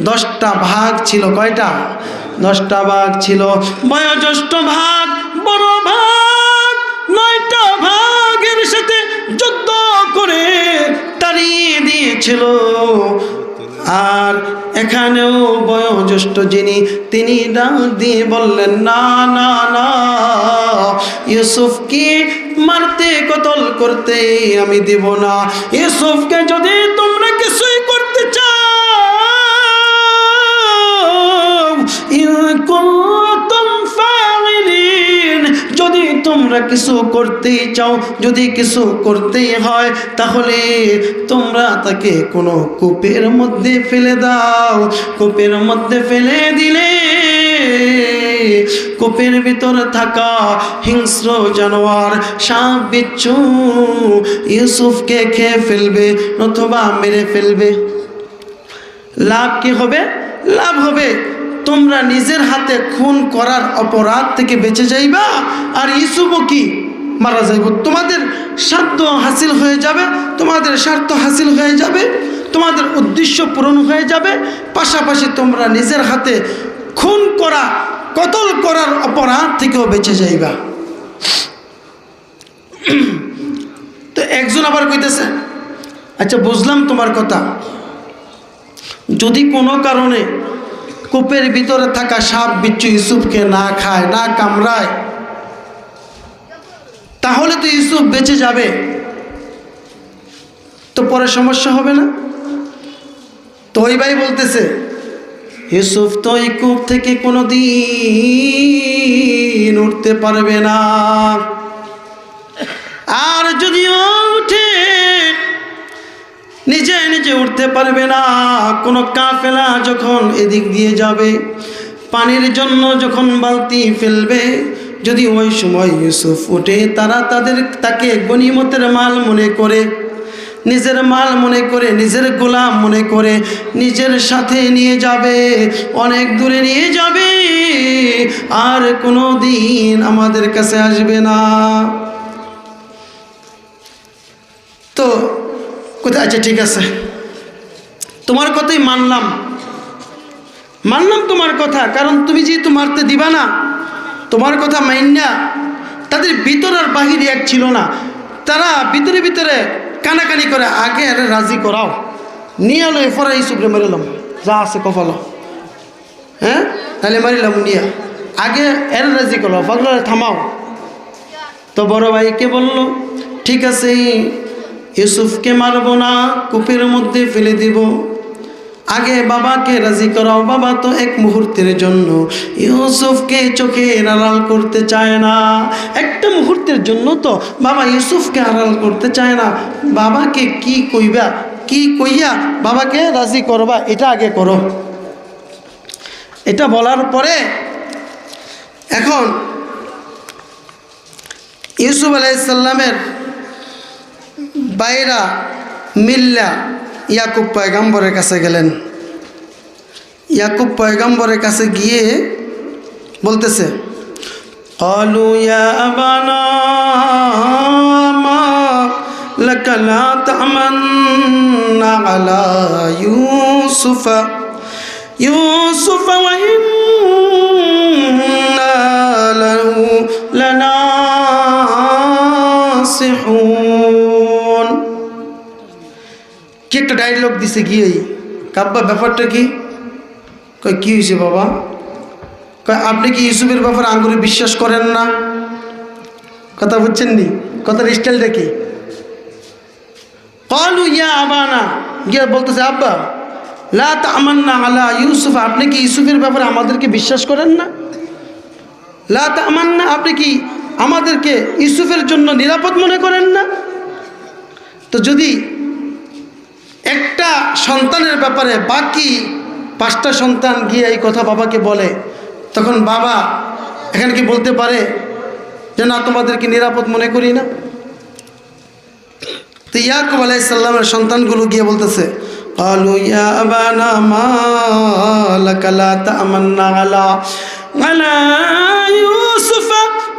10টা ভাগ ছিল। কয়টা? 10টা ভাগ ছিল। বয়োজ্যেষ্ঠ ভাগ, বড় ভাগ 9টা ভাগের সাথে যুদ্ধ করে তাড়িয়ে দিয়েছিল। আর এখানেও বয়োজ্যেষ্ঠ যিনি, তিনি ডাক দিয়ে বললেন, না না না, ইউসুফকে মারতে কতল করতে আমি দিব না। ইউসুফকে যদি তোমরা কিছুই করতে চাও, যদি তোমরা কিছু করতেই চাও, যদি কিছু করতেই হয়, তাহলে তোমরা তাকে কোনো কূপের মধ্যে ফেলে দাও। কূপের মধ্যে ফেলে দিলে কূপের ভিতরে থাকা হিংস্র জানোয়ার, সাপ বিচ্ছু ইউসুফকে খেয়ে ফেলবে অথবা মেরে ফেলবে। লাভ কি হবে? লাভ হবে তোমরা নিজের হাতে খুন করার অপরাধ থেকে বেঁচে যাইবা, আর ইউসুফও কি মারা যাইব। তোমাদের স্বার্থ হাসিল হয়ে যাবে, তোমাদের স্বার্থ হাসিল হয়ে যাবে। তোমাদের উদ্দেশ্য পূরণ হয়ে যাবে, পাশাপাশি তোমরা নিজের হাতে খুন করা, কতল করার অপরাধ থেকেও বেঁচে যাইবা। তো একজন আবার কইতেছে, আচ্ছা বুঝলাম তোমার কথা, যদি কোনো কারণে কূপের ভিতরে থাকা সাপ বিচ্ছু ইউসুফকে না খায়, না কামড়ায়, তাহলে তো ইউসুফ বেঁচে যাবে, তো পরে সমস্যা হবে না? তো ওই ভাই বলতেছে, ইউসুফ তো এই কূপ থেকে কোনোদিন উঠতে পারবে না, আর যদিও উঠে নিজে নিজে উঠতে পারবে না। কোনো কাফেলা যখন এদিক দিয়ে যাবে, পানির জন্য যখন বালতি ফেলবে, যদি ওই সময় ইউসুফ উঠে, তারা তাকে গনিমতের মাল মনে করে, নিজের মাল মনে করে, নিজের গোলাম মনে করে নিজের সাথে নিয়ে যাবে, অনেক দূরে নিয়ে যাবে, আর কোনো দিন আমাদের কাছে আসবে না। তো কোথায়, আচ্ছা ঠিক আছে, তোমার কথাই মানলাম তোমার কথা, কারণ তুমি যেহেতু মারতে দিবা না, তোমার কথা মাইন্না তাদের ভিতর আর বাহিরে এক ছিল না, তারা ভিতরে ভিতরে কানাকানি করে, আগে আরে রাজি করাও, নিয়ে এলো এফরা ইউসুফরে মারিলাম, যা আছে কপাল, হ্যাঁ তাহলে মারিলাম নিয়ে, আগে এর রাজি করো, পাগলা থামাও। তো বড় ভাইকে বলল, ঠিক আছে ইউসুফকে মারবো না, কূপের মধ্যে ফেলে দিব, আগে বাবাকে রাজি করাও। বাবা তো এক মুহূর্তের জন্য ইউসুফকে চোখের আড়াল করতে চায় না, একটা মুহূর্তের জন্য তো বাবা ইউসুফকে আড়াল করতে চায় না। বাবাকে কি কইবা, কি কইয়া বাবাকে রাজি করবা, এটা আগে করো। এটা বলার পরে এখন ইউসুফ আলাইহিস সালামের বাইরা মিল্লা ইয়াকুব পয়গম্বরের কাছে গেলেন। ইয়াকুব পয়গম্বরের কাছে গিয়ে বলতেছে, ক্বালু ইয়া আবানা মা লাকা লা তা'মান্না আলা ইউসুফা ওয়া ইন্না লাহু লানাসিহুন। কি একটা ডায়লগ দিছে গিয়েই, কাব্বা ব্যাপারটা কি? কয় কি হয়েছে বাবা? কয় আপনি কি ইউসুফের ব্যাপারে আঙ্গুরে বিশ্বাস করেন না? কথা বুঝছেন নি? কথার স্টাইলটা কি? ক্বালু ইয়া আবানা, গিয়ে বলতেছে আব্বা লা তা'মান্না আলা ইউসুফ, আপনি কি ইউসুফের ব্যাপারে আমাদেরকে বিশ্বাস করেন না? লা তা'মান্না, আপনি কি আমাদেরকে ইউসুফের জন্য নিরাপদ মনে করেন না? তো যদি একটা সন্তানের ব্যাপারে বাকি 5টা সন্তান গিয়ে এই কথা বাবাকে বলে, তখন বাবা এখানে কি বলতে পারে যে না তোমাদেরকে নিরাপদ মনে করি না? তো ইয়াকুব আলাইহিস সালামের সন্তানগুলো গিয়ে বলতেছে, ক্বালু ইয়া আবানা মা লাকা লা তা'মান্না আলা ইউসুফ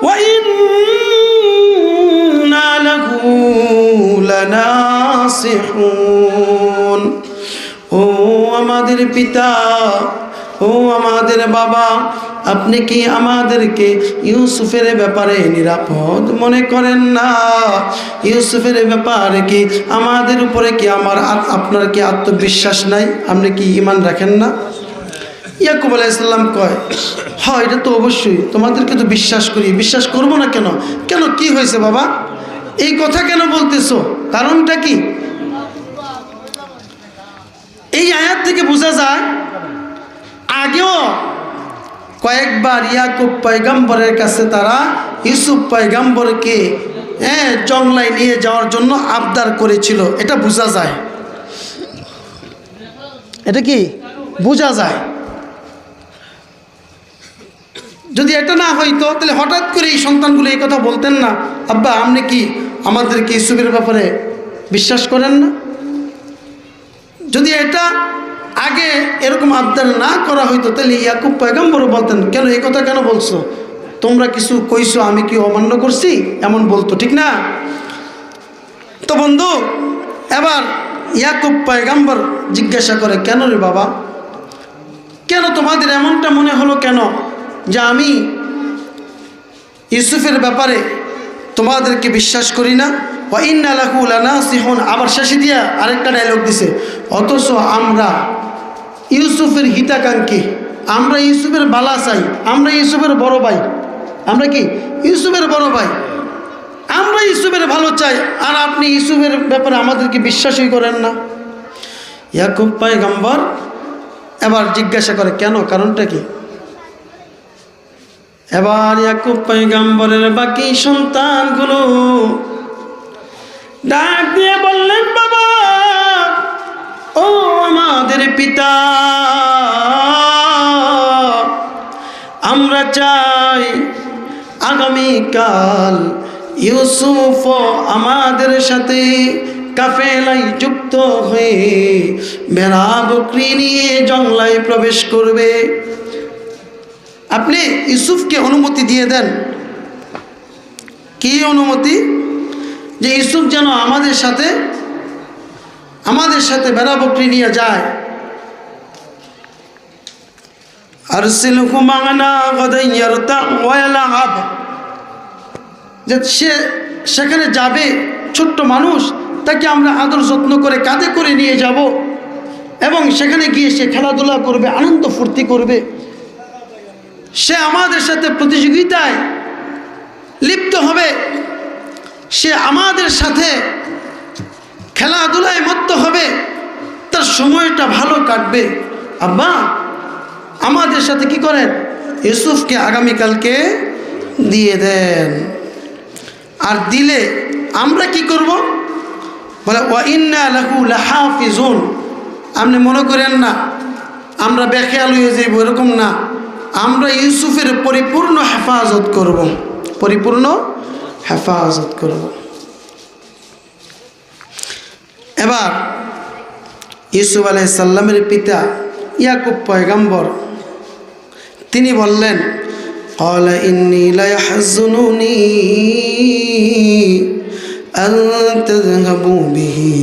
ওয়া ইন্না লাহু লানাসিহুন। ও আমাদের পিতা, ও আমাদের বাবা, আপনি কি আমাদেরকে ইউসুফের ব্যাপারে নিরাপদ মনে করেন না? ইউসুফের ব্যাপারে কি আমাদের উপরে কি আপনার কি আত্মবিশ্বাস নাই? আপনি কি ঈমান রাখেন না? ইয়াকুব আলাইহিস সালাম কয়, হ্যাঁ এটা তো অবশ্যই, তোমাদেরকে তো বিশ্বাস করি, বিশ্বাস করবো না কেন? কেন কি হয়েছে বাবা, এই কথা কেন বলতেছো, কারণটা কি? এই আয়াত থেকে বোঝা যায় আগেও কয়েকবার ইয়াকুব পয়গম্বরের কাছে তারা ইউসুফ পয়গম্বরকে জংলায় নিয়ে যাওয়ার জন্য আবদার করেছিল, এটা বোঝা যায়। এটা কি বোঝা যায়? যদি এটা না হইতো তাহলে হঠাৎ করে এই সন্তানগুলো এই কথা বলতেন না, আব্বা আপনি কি আমাদেরকে ইউসুফের ব্যাপারে বিশ্বাস করেন না? যদি এটা আগে এরকম আবদার না করা হইতো তাহলে ইয়াকুব পয়গম্বর বলতেন, কেন এই কথা কেন বলছো, তোমরা কিছু কইছো, আমি কি অমান্য করছি, এমন বলতো, ঠিক না? তো বন্ধু, এবার ইয়াকুব পয়গম্বর জিজ্ঞাসা করে, কেন রে বাবা, কেন তোমাদের এমনটা মনে হলো কেন যে আমি ইউসুফের ব্যাপারে তোমাদেরকে বিশ্বাস করি না? ওয়া ইন্না লাহু লানাসিহুন, আবার শেষে দিয়া আরেকটা ডায়লগ দিছে, অথচ আমরা ইউসুফের হিতাকাঙ্ক্ষী, আমরা ইউসুফের বালা চাই, আমরা ইউসুফের বড় ভাই, আমরা কি ইউসুফের বড় ভাই, আমরা ইউসুফের ভালো চাই, আর আপনি ইউসুফের ব্যাপারে আমাদেরকে বিশ্বাসই করেন না। ইয়াকুব পয়গম্বর এবার জিজ্ঞাসা করে, কেন, কারণটা কি? এবার ইয়াকুব পয়গম্বরের বাকি সন্তানগুলো ডাক দিয়ে বললেন, বাবা, ও আমাদের পিতা, আমরা চাই আগামীকাল ইউসুফ আমাদের সাথে কাফেলায় যুক্ত হয়ে ভেড়া বকরি নিয়ে জঙ্গলায় প্রবেশ করবে। আপনি ইউসুফকে অনুমতি দিয়ে দেন। কি অনুমতি? যে ইউসুফ যেন আমাদের সাথে ভেড়া বকরি নিয়ে যায়। আরসিলহু মা'না গাদান ইয়ারতা ওয়া ইয়ালআব, যে সে সেখানে যাবে, ছোট্ট মানুষ, তাকে আমরা আদর যত্ন করে কাঁধে করে নিয়ে যাব এবং সেখানে গিয়ে সে খেলাধুলা করবে, আনন্দ ফুর্তি করবে, সে আমাদের সাথে প্রতিযোগিতায় লিপ্ত হবে, সে আমাদের সাথে খেলাধুলায় মত্ত হবে, তার সময়টা ভালো কাটবে। আব্বা, আমাদের সাথে কি করেন, ইউসুফকে আগামীকালকে দিয়ে দেন। আর দিলে আমরা কি করব? বলে, ওয়া ইন্না লাহু লাহাফিজুন। আপনি মনে করেন না আমরা বেখেয়াল হয়ে যাইব, এরকম না, আমরা ইউসুফের পরিপূর্ণ হেফাজত করব, পরিপূর্ণ হেফাজত করব। এবার ইউসুফ আলাইহিস সালামের পিতা ইয়াকুব পয়গম্বর তিনি বললেন, ক্বালা ইন্নী লা ইয়াহযুনুনি আন তাযহাবু বিহি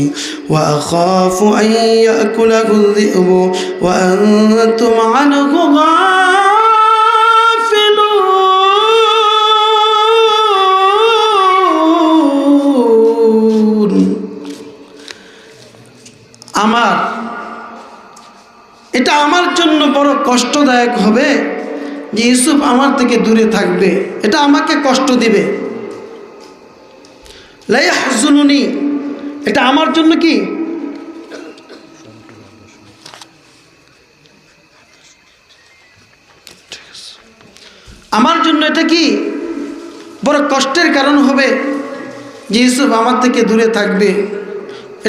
ওয়া আখাফু আন ইয়াকুলাহু আয-যি'বু ওয়া আনতুম আনহু গাফিলুন। এটা আমার জন্য বড় কষ্টদায়ক হবে যে ইউসুফ আমার থেকে দূরে থাকবে, এটা আমাকে কষ্ট দিবে। লা ইয়াহযুনুনি, এটা আমার জন্য কি, আমার জন্য এটা কি বড় কষ্টের কারণ হবে যে ইউসুফ আমার থেকে দূরে থাকবে,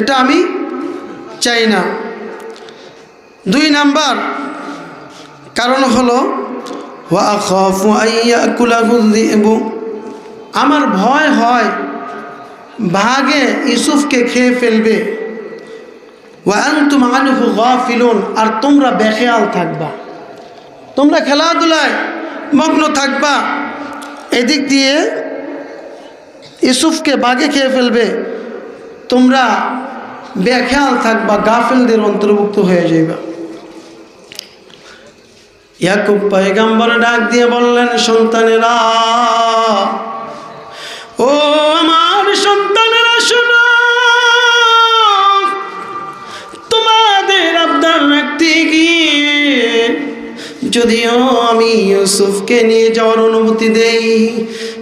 এটা আমি চাই না। 2 নাম্বার কারণ হলো ওয়া আখাফু আন ইয়াকুলাহু আয-যি'বু, আমার ভয় হয় বাঘে ইউসুফকে খেয়ে ফেলবে। ওয়া আনতুম আনহু গাফিলুন, আর তোমরা বেখেয়াল থাকবা, তোমরা খেলাধুলায় মগ্ন থাকবা, এদিক দিয়ে ইউসুফকে বাঘে খেয়ে ফেলবে, তোমরা বেখেয়াল থাকবা, গাফিলদের অন্তর্ভুক্ত হয়ে যাইবা। ইয়াকুব পয়গম্বর ডাক দিয়ে বললেন, সন্তানেরা, ও আমার সন্তানেরা, শোনো, তোমাদের আবদার রাখতে গিয়ে যদিও আমি ইউসুফকে নিয়ে যাওয়ার অনুমতি দেই,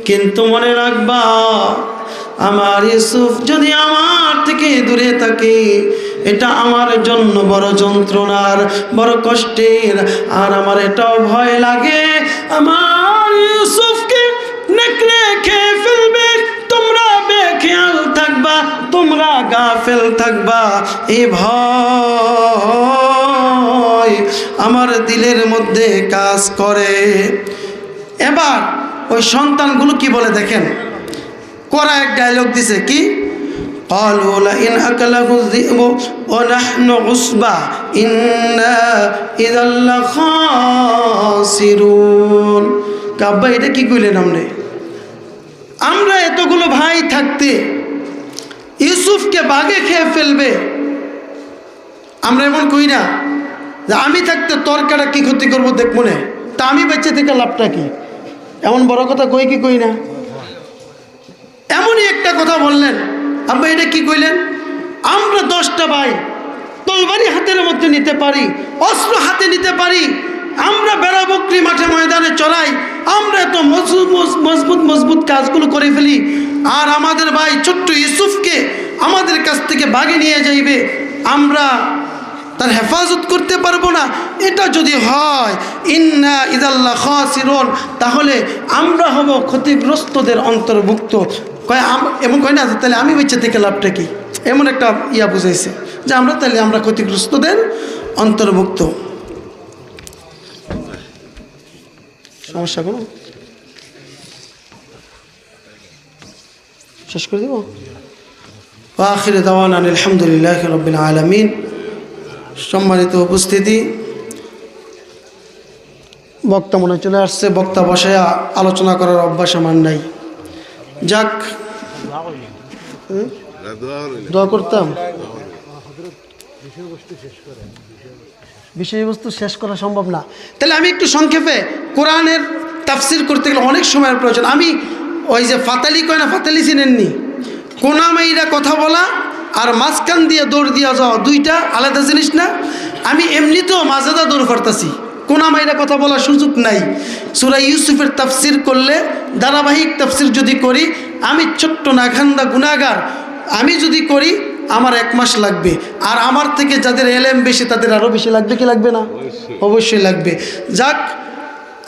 কিন্তু মনে রাখবা, আমার ইউসুফ যদি আমার থেকে দূরে থাকে, এটা আমার জন্য বড় যন্ত্রণার, বড় কষ্টের। আর আমার এটাও ভয় লাগে আমার ইউসুফকে নেকড়ে খেয়ে ফেলবে, তোমরা বেখেয়াল থাকবা, তোমরা গাফেল থাকবা, এই ভয় আমার দিলের মধ্যে কাজ করে। এবার ওই সন্তানগুলো কি বলে দেখেন, করা এক ডায়লগ দিছে, কি قالوا لئن أكله الذئب ونحن عصبة إنا إذا لخاسرون। কাব্বা, এটা কি কইলেন আপনি? আমরা এতগুলো ভাই থাকতে ইউসুফকে বাঘে খেয়ে ফেলবে, আমরা এমন কই না যে আমি থাকতে তোর কাটা কি ক্ষতি করবো দেখবো না, তা আমি বেঁচে থেকে লাভটা কি? এমন বড় কথা কই কি কই না? এমনই একটা কথা বললেন। আব্বা এটা কি কইলেন? আমরা 10টা ভাই তলবারি হাতের মধ্যে নিতে পারি, অস্ত্র হাতে নিতে পারি, আমরা বেড়া বকরি মাঠে ময়দানে চড়াই, আমরা এত মজবুত কাজগুলো করে ফেলি, আর আমাদের ভাই ছোট্ট ইউসুফকে আমাদের কাছ থেকে ভাগে নিয়ে যাইবে, আমরা তার হেফাজত করতে পারবো না। এটা যদি হয় ইন্না ইদাল্লাহ খাসিরুন, তাহলে আমরা হব ক্ষতিগ্রস্তদের অন্তর্ভুক্ত। এমন কয় না তাহলে আমি বেঁচে থেকে লাভটা কি? এমন একটা বুঝাইছে যে আমরা ক্ষতিগ্রস্তদের অন্তর্ভুক্ত। সমস্যা কোনো শেষ করে দেব। আখির দাওয়ানা আলহামদুলিল্লাহ রাব্বিল আলামিন। সম্মানিত উপস্থিতি, বক্তা মনে চলে আসছে, বক্তা বসে আলোচনা করার অভ্যাস আমার নাই। যাক, দোয়া করতাম। বিষয়বস্তু শেষ করা সম্ভব না। তাহলে আমি একটু সংক্ষেপে, কোরআনের তাফসির করতে গেলে অনেক সময়ের প্রয়োজন। আমি ওই যে ফাতালি কয় না, ফাতালি চিনেননি? কোনামাইরা কথা বলা আর মাঝখান দিয়ে দৌড় দিয়া যাওয়া দুইটা আলাদা জিনিস না? আমি এমনিতেও মাঝেদা দৌড় করতেছি, কোনামাইরা কথা বলার সুযোগ নাই। সূরা ইউসুফের তাফসির করলে, ধারাবাহিক তাফসির যদি করি, আমি ছোট্ট নাখান্দা গুনাহগার, আমি যদি করি আমার 1 মাস লাগবে, আর আমার থেকে যাদের এলেম বেশি তাদের আরও বেশি লাগবে কি লাগবে না? অবশ্যই লাগবে। যাক,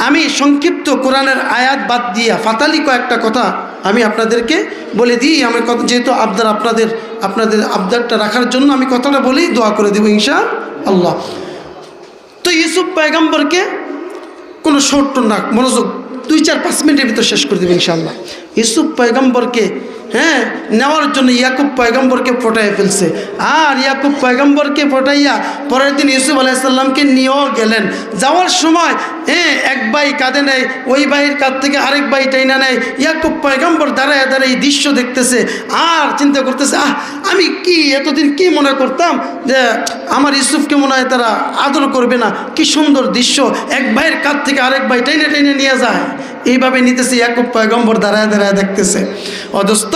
আমি সংক্ষিপ্ত কোরআনের আয়াত বাদ দিয়া ফাতালি কয়েকটা কথা আমি আপনাদেরকে বলে দিই। আমার কথা যেহেতু আপনাদের আবদারটা রাখার জন্য আমি কথাটা বলেই দোয়া করে দেব ইনশাআল্লাহ। তো ইউসুফ পয়গম্বরকে কোনো শর্ট না, মনোযোগ, 2-4-5 মিনিটের ভিতর শেষ করে দেবে ইনশাআল্লাহ। ইউসুফ পয়গম্বরকে নেওয়ার জন্য ইয়াকুব পয়গম্বরকে পটাইয়া ফেলছে, আর ইয়াকুব পয়গম্বরকে পটাইয়া পরের দিন ইউসুফ আলাইহিস সালামকে নিয়েও গেলেন। যাওয়ার সময় এক ভাই কাঁধে নেয়, ওই ভাইয়ের কাঁধ থেকে আরেক ভাই টাইনা নেয়। ইয়াকুব পয়গম্বর দাঁড়ায় দাঁড়ায় এই দৃশ্য দেখতেছে আর চিন্তা করতেছে, আমি কি এতদিন কি মনে করতাম যে আমার ইউসুফকে মনে হয় তারা আদর করবে না। কি সুন্দর দৃশ্য, এক ভাইয়ের কাঁধ থেকে আরেক ভাই টাইনে টাইনে নিয়ে যায়, এইভাবে নিতেছে। ইয়াকুব পয়গম্বর দাঁড়ায় দাঁড়ায় দেখতেছে। অদস্ত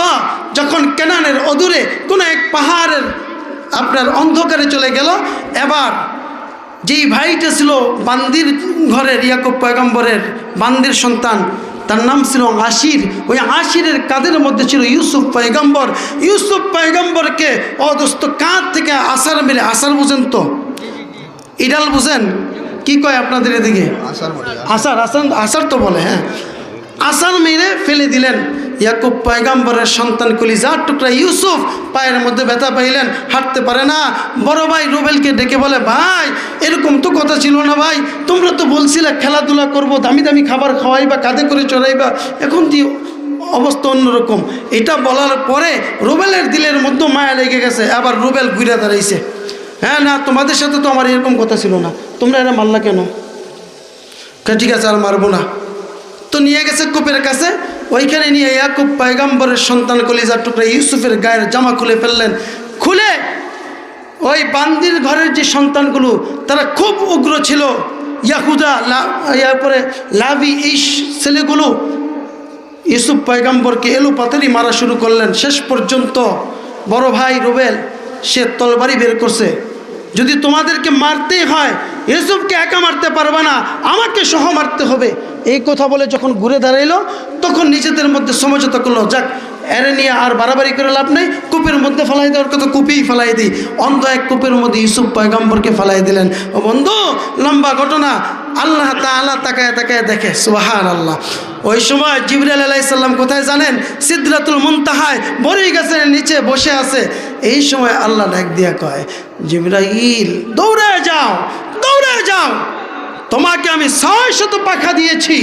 যখন কেনানের অদূরে কোনো এক পাহাড়ের আপনার অন্ধকারে চলে গেল, এবার যেই ভাইটা ছিল বান্দির ঘরের, ইয়াকুব পয়গম্বরের বান্দির সন্তান, তার নাম ছিল আশির। ওই আশিরের কাঁধের মধ্যে ছিল ইউসুফ পয়গম্বর। ইউসুফ পয়গম্বরকে অদস্ত কাঁধ থেকে আসার মেরে, আসার বুঝেন তো, ইডাল বুঝেন কি কয় আপনাদের এদিকে? আসার তো বলে, হ্যাঁ, আসার মেরে ফেলে দিলেন। ইয়াকুব পয়গম্বরের সন্তান কলিজার টুকরা ইউসুফ পায়ের মধ্যে ব্যথা পাইলেন, হাঁটতে পারে না। বড় ভাই রুবেলকে ডেকে বলে, ভাই এরকম তো কথা ছিল না ভাই, তোমরা তো বলছিলে খেলাধুলা করবো, দামি দামি খাবার খাওয়াইবা, কাঁধে করে চড়াইবা, এখন কি অবস্থা অন্যরকম। এটা বলার পরে রুবেলের দিলের মধ্যে মায়া লেগে গেছে। আবার রুবেল ঘুরে দাঁড়াইছে, হ্যাঁ না তোমাদের সাথে তো আমার এরকম কথা ছিল না, তোমরা এরা মারলা কেন? ঠিক আছে আর মারবো না। তো নিয়ে গেছে কূপের কাছে, ওইখানে নিয়ে ইয়াকুব পয়গম্বরের সন্তান কলিজার টুকরা ইউসুফের গায়ের জামা খুলে ফেললেন। খুলে ওই বান্দির ঘরের যে সন্তানগুলো তারা খুব উগ্র ছিল, ইয়াহুদা, এরপরে লাভি, এই ছেলেগুলো ইউসুফ পয়গম্বরকে এলোপাতারি মারা শুরু করলেন। শেষ পর্যন্ত বড় ভাই রুবেল সে তলবারি বের করছে, যদি তোমাদেরকে মারতেই হয় ইউসুফকে একা মারতে পারবে না, আমাকে সহ মারতে হবে। এই কথা বলে যখন ঘুরে দাঁড়াইলো, তখন নিজেদের মধ্যে সমঝোতা করলো, যাক এরে নিয়ে আর বাড়াবাড়ি করে লাভ নেই, কূপের মধ্যে ফেলাই দেওয়ার কথা কূপেই ফেলাই দিই। অন্ধ এক কূপের মধ্যে ইউসুফ পয়গম্বরকে ফেলাই দিলেন। ও বন্ধু, লম্বা ঘটনা, আল্লাহ তাআলা তাকায় তাকায় দেখে, সুবহানাল্লাহ। ওই সময় জিবরাইল আলাইহিস সালাম কোথায় জানেন? সিদরাতুল মুনতাহায় বড়ই গাছের নিচে বসে আছে। এই সময় আল্লাহ ডাক দিয়া কয়, জিবরাইল দৌড়ে যাও, দৌড়ে যাও, তোমাকে আমি 600 পাখা দিয়েছি,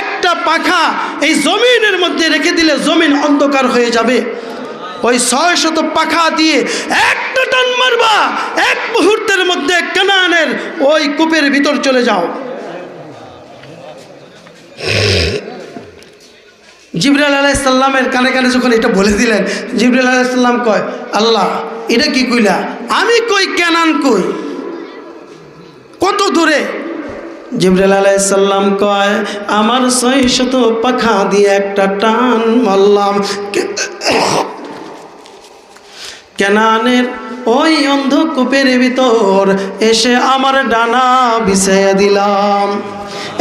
একটা পাখা এই জমিনের মধ্যে রেখে দিলে জমিন অন্ধকার হয়ে যাবে। ওই 600 পাখা দিয়ে একটা টান মারবা, এক মুহূর্তের মধ্যে কানানের ওই কূপের ভিতর চলে যাও। জিবরাইল আলাইহিস সালামের কানে কানে যখন এটা বলে দিলেন, জিবরাইল আলাইহিস সালাম কয়, আল্লাহ এটা কি কইলা? আমি কই কেনান কই, কত দূরে? জিবরাইল আলাইহিস সালাম কয় আমার 600 পাখা দিয়ে একটা টান মারলাম, কেনানের ওই অন্ধকূপের ভিতর এসে আমার ডানা বিছাইয়া দিলাম।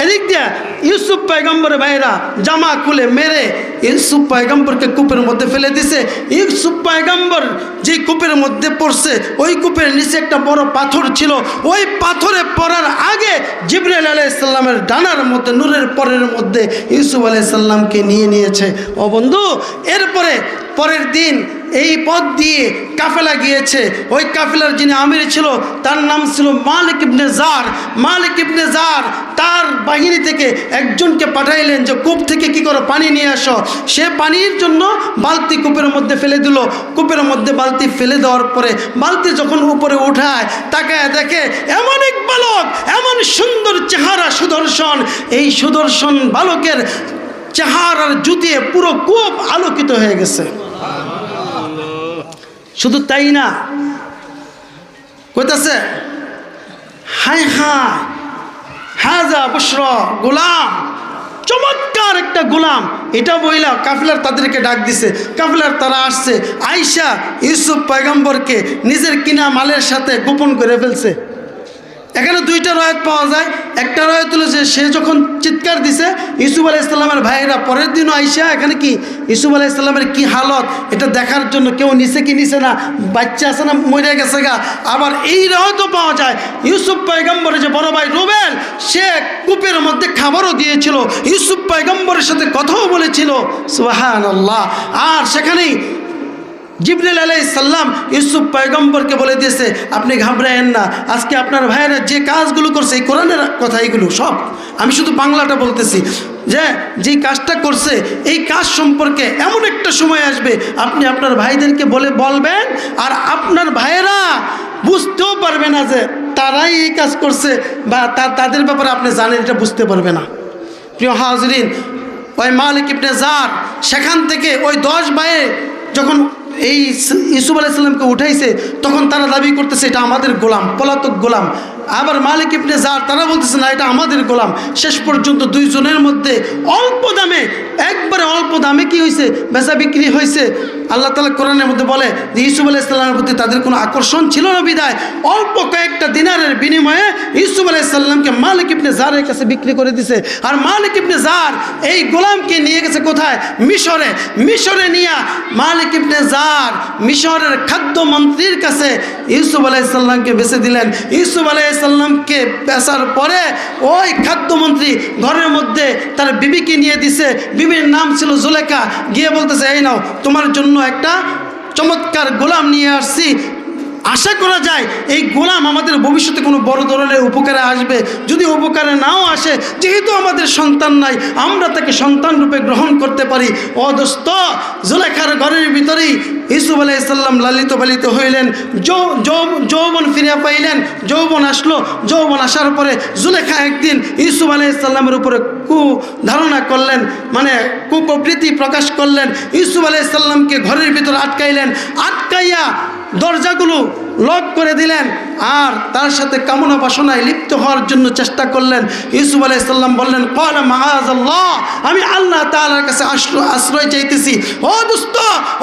এদিক দিয়ে ইউসুফ পয়গম্বরের ভাইরা জামা খুলে মেরে ইউসুফ পয়গম্বরকে কূপের মধ্যে ফেলে দিছে। ইউসুফ পয়গম্বর যে কূপের মধ্যে পড়ছে ওই কূপের নিচে একটা বড় পাথর ছিল, ওই পাথরে পড়ার আগে জিবরাইল আলাইহিস সালামের ডানার মধ্যে নূরের পরের মধ্যে ইউসুফ আলাইহিস সালামকে নিয়েছে। ও বন্ধু, এরপরে পরের দিন এই পথ দিয়ে কাফেলা গিয়েছে। ওই কাফেলার যিনি আমির ছিল তার নাম ছিল মালিক ইবনে জার। মালিক ইবনে জার তার বাহিনী থেকে একজনকে পাঠাইলেন যে কূপ থেকে কি করে পানি নিয়ে আসো। সে পানির জন্য বালতি কূপের মধ্যে ফেলে দিল। কূপের মধ্যে বালতি ফেলে দেওয়ার পরে বালতি যখন উপরে উঠায় তাকায় দেখে এমন এক বালক, এমন সুন্দর চেহারা, সুদর্শন। এই সুদর্শন বালকের চেহারার জুতিয়ে পুরো কূপ আলোকিত হয়ে গেছে। শুধু তাই না, কইতাছে হায় হায় হাজা বুশরা গোলাম, চমৎকার একটা গোলাম। এটা বইলা কাফেলার তাদেরকে ডাক দিছে। কাফেলার তারা আসছে, আয়েশা ইউসুফ পয়গম্বরকে নিজের কিনা মালের সাথে গোপন করে ফেলছে। এখানে দুইটা রয়াত পাওয়া যায়। একটা রয়াত হলো যে সে যখন চিৎকার দিছে ইউসুফ আলাইহিস সালামের ভাইয়েরা পরের দিনও আইসা এখানে কি ইউসুফ আলাইহিস সালামের কি হালত এটা দেখার জন্য কেউ নিছে কি নিছে না, বাচ্চা আছে না মরে গেছে গা। আবার এই রয়াতও পাওয়া যায় ইউসুফ পয়গম্বরের যে বড় ভাই রুবেল সে কূপের মধ্যে খাবারও দিয়েছিল, ইউসুফ পয়গম্বরের সাথে কথাও বলেছিল। সুবহানাল্লাহ। আর সেখানেই জিবরাইল আলাইহিস সালাম ইউসুফ পয়গম্বরকে বলে দিয়েছে আপনি ঘাবড়ায়েন না, আজকে আপনার ভাইয়েরা যে কাজগুলো করছে এই কোরআনের কথা, এইগুলো সব আমি শুধু বাংলাটা বলতেছি, যে কাজটা করছে এই কাজ সম্পর্কে এমন একটা সময় আসবে আপনি আপনার ভাইদেরকে বলবেন আর আপনার ভাইয়েরা বুঝতেও পারবে না যে তারাই এই কাজ করছে বা তাদের ব্যাপারে আপনি জানেন, এটা বুঝতে পারবে না। প্রিয় হাজরিন, ওই মালিক ইবনে জার সেখান থেকে ওই 10 ভাইয়ে যখন এই ইউসুফ আলাইহিস সালামকে উঠাইছে তখন তারা দাবি করতেছে এটা আমাদের গোলাম, পলাতক গোলাম। আবার মালিক ইবনে জার তারা বলতেছে না এটা আমাদের গোলাম। শেষ পর্যন্ত দুইজনের মধ্যে অল্প দামে, একবারে অল্প দামে কি হয়েছে, বেচা বিক্রি হয়েছে। আল্লাহ তাআলা কোরআনের মধ্যে বলে যে ইউসুফ আলাইহিস সালামের প্রতি তাদের কোনো আকর্ষণ ছিল না বিদায় অল্প কয়েকটা দিনারের বিনিময়ে ইউসুফ আলাইহিস সালামকে মালিক ইবনে জারের কাছে বিক্রি করে দিছে। আর মালিক ইবনে জার এই গোলামকে নিয়ে গেছে কোথায়, মিশরে। মিশরে নিয়ে মালিক ইবনে জার মিশরের খাদ্যমন্ত্রীর কাছে ইউসুফ আলাইহিস সালামকে বেচে দিলেন। ইউসুফ আলাইহিস সালামকে বেচার পরে ওই খাদ্যমন্ত্রী ঘরের মধ্যে তার বিবিকে নিয়ে দিছে। বিবির নাম ছিল জুলেখা। গিয়ে বলতেছে এই নাও তোমার জন্য একটা চমৎকার গোলাম নিয়ে আসছি, আশা করা যায় এই গোলাম আমাদের ভবিষ্যতে কোনো বড় ধরনের উপকারে আসবে। যদি উপকারে নাও আসে, যেহেতু আমাদের সন্তান নাই আমরা তাকে সন্তান রূপে গ্রহণ করতে পারি। ও দোস্ত, জুলেখার ঘরের ভিতরেই ইউসুফ আলাইহিস সালাম লালিত পালিত হইলেন, যৌবন ফিরে পাইলেন। যৌবন আসলো, যৌবন আসার পরে জুলেখা একদিন ইউসুফ আলাইহিস সালামের উপরে ধারণা করলেন, মানে কুপ্রবৃত্তি প্রকাশ করলেন। ইউসুফ আলাইহিস সালামকে ঘরের ভিতরে আটকাইলেন, আটকাইয়া দরজাগুলো লক করে দিলেন আর তার সাথে কামনা বাসনায় লিপ্ত হওয়ার জন্য চেষ্টা করলেন। ইউসুফ আলাইহিস সালাম বললেন ক্বালা মাআযাল্লাহ, আমি আল্লাহ তাআলার কাছে আশ্রয় চাইতেছি। ও দোস্ত,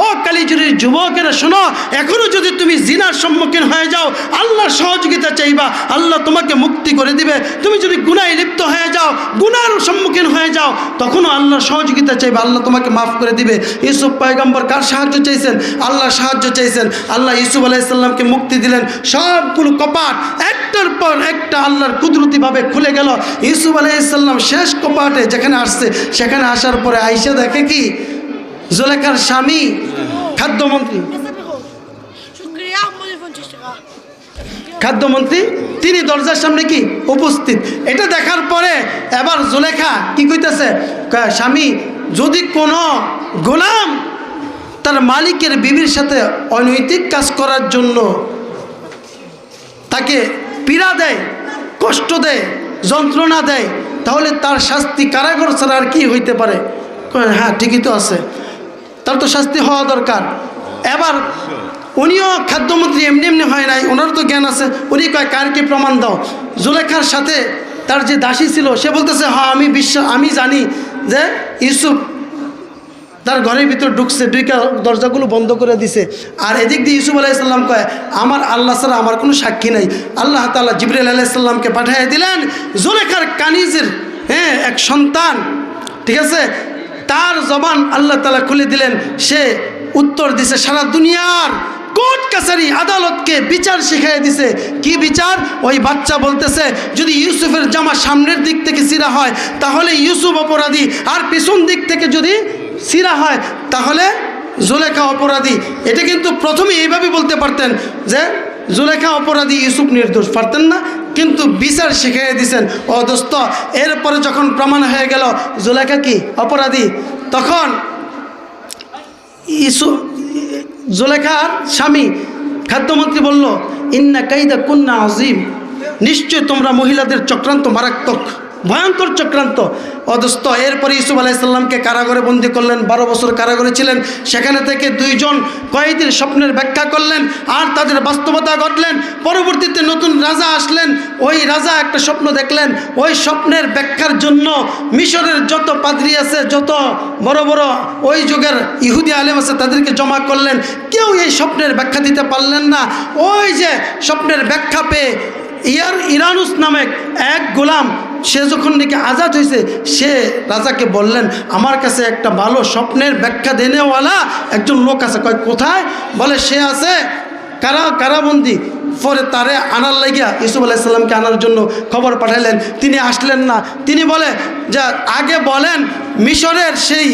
ও কালিজুরির যুবকেরা শোনো, এখনো যদি তুমি জিনার সম্মুখীন হয়ে যাও আল্লাহর সহযোগিতা চাইবা, আল্লাহ তোমাকে মুক্তি করে দিবে। তুমি যদি গুনাহে লিপ্ত হয়ে যাও, গুনার সম্মুখীন হয়ে যাও, তখনও আল্লাহর সহযোগিতা চাইবা, আল্লাহ তোমাকে মাফ করে দিবে। ইউসুফ পয়গম্বর কার সাহায্য চাইছেন? আল্লাহর সাহায্য চাইছেন। আল্লাহ ইউসুফ আলাইহিস সালামকে মুক্তি দিলেন। সবগুলো কপাট একটার পর একটা আল্লাহর কুদরতিভাবে খুলে গেল। ইউসুফ আলাইহিস সালাম শেষ কপাটে যেখানে আসছে, সেখানে আসার পরে আয়েশা দেখে কি জুলেখার স্বামী খাদ্যমন্ত্রী তিনি দরজার সামনে কি উপস্থিত। এটা দেখার পরে এবার জুলেখা কি কইতেছে, স্বামী যদি কোনো গোলাম তার মালিকের বিবির সাথে অনৈতিক কাজ করার জন্য তাকে পীড়া দেয়, কষ্ট দেয়, যন্ত্রণা দেয়, তাহলে তার শাস্তি কারাগার ছাড়া আর কি হইতে পারে? হ্যাঁ ঠিকই তো আছে, তার তো শাস্তি হওয়া দরকার। এবার উনিও খাদ্যমন্ত্রী এমনি এমনি হয় নাই, ওনারও তো জ্ঞান আছে। উনি কয় কারকে প্রমাণ দাও। জুলেখার সাথে তার যে দাসী ছিল সে বলতেছে হ্যাঁ আমি জানি যে ইউসুফ তার ঘরের ভিতর ঢুকছে, ঢুকে দরজাগুলো বন্ধ করে দিছে। আর এদিক দিয়ে ইউসুফ আলাইহিসসালাম কয় আমার আল্লাহ ছাড়া আমার কোনো সাক্ষী নাই। আল্লাহ তাআলা জিবরাইল আলাইহিসসালামকে পাঠিয়ে দিলেন জুলেখার কানিজের এক সন্তান, ঠিক আছে, তার জবান আল্লাহ তাআলা খুলে দিলেন। সে উত্তর দিছে সারা দুনিয়ার কোর্ট কাছারি আদালতকে বিচার শিখিয়ে দিছে। কি বিচার? ওই বাচ্চা বলতেছে যদি ইউসুফের জামা সামনের দিক থেকে ছিঁড়া হয় তাহলে ইউসুফ অপরাধী, আর পিছন দিক থেকে যদি ছিঁড়া হয় তাহলে জুলেখা অপরাধী। এটা কিন্তু প্রথমে এইভাবে বলতে পারতেন যে জুলেখা অপরাধী, ইউসুফ নির্দোষ, পারতেন না, কিন্তু বিচার শিখিয়ে দিছেন। ও দোস্ত, এরপরে যখন প্রমাণ হয়ে গেল জুলেখা কি অপরাধী, তখন জুলেখার স্বামী খাদ্যমন্ত্রী বলল ইন্না কাইদা কুন্না আজিম, নিশ্চয় তোমরা মহিলাদের চক্রান্ত মারাত্মক, ভয়ঙ্কর চক্রান্ত। অদস্ত এরপরে ইউসুফ আলাইহিসসালামকে কারাগারে বন্দী করলেন, 12 বছর কারাগারে ছিলেন। সেখানে থেকে 2 জন কয়েদির স্বপ্নের ব্যাখ্যা করলেন আর তাদের বাস্তবতা ঘটলেন। পরবর্তীতে নতুন রাজা আসলেন, ওই রাজা একটা স্বপ্ন দেখলেন, ওই স্বপ্নের ব্যাখ্যার জন্য মিশরের যত পাদ্রী আছে, যত বড় বড় ওই যুগের ইহুদি আলেম আছে তাদেরকে জমা করলেন। কেউ এই স্বপ্নের ব্যাখ্যা দিতে পারলেন না। ওই যে স্বপ্নের ব্যাখ্যা পেয়ে ইরানুস নামক এক গোলাম, সে যখন নাকি আজাদ হয়েছে, সে রাজাকে বললেন আমার কাছে একটা ভালো স্বপ্নের ব্যাখ্যা দেনেওয়ালা একজন লোক আছে। কয় কোথায়? বলে সে আছে কারাবন্দি। পরে তারে আনার লাগিয়া ইউসুফ আলাইহিসসালামকে আনার জন্য খবর পাঠাইলেন। তিনি আসলেন না। তিনি বলে যে আগে বলেন মিশরের সেই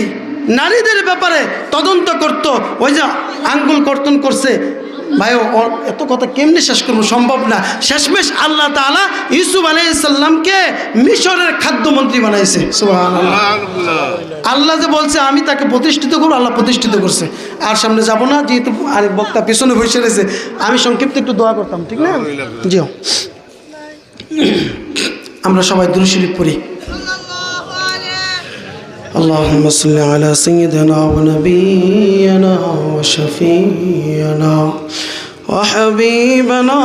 নারীদের ব্যাপারে তদন্ত করত, ওই যে আঙ্গুল কর্তন করছে। ভাই এত কথা কেমনি শেষ করবো, সম্ভব না। শেষমেশ আল্লাহ তাআলা ইউসুফ আলাইহিসসালামকে মিশরের খাদ্যমন্ত্রী বানাইছে। সুবহানাল্লাহ। আল্লাহ যে বলছে আমি তাকে প্রতিষ্ঠিত করবো, আল্লাহ প্রতিষ্ঠিত করছে। আর সামনে যাব না, যেহেতু আরেক বক্তা পেছনে বসে রয়েছে, আমি সংক্ষিপ্ত একটু দোয়া করতাম, ঠিক না? জি, আমরা সবাই দুরূদ শরীফ পড়ি। اللهم صل على سيدنا ونبينا وشفينا وحبيبنا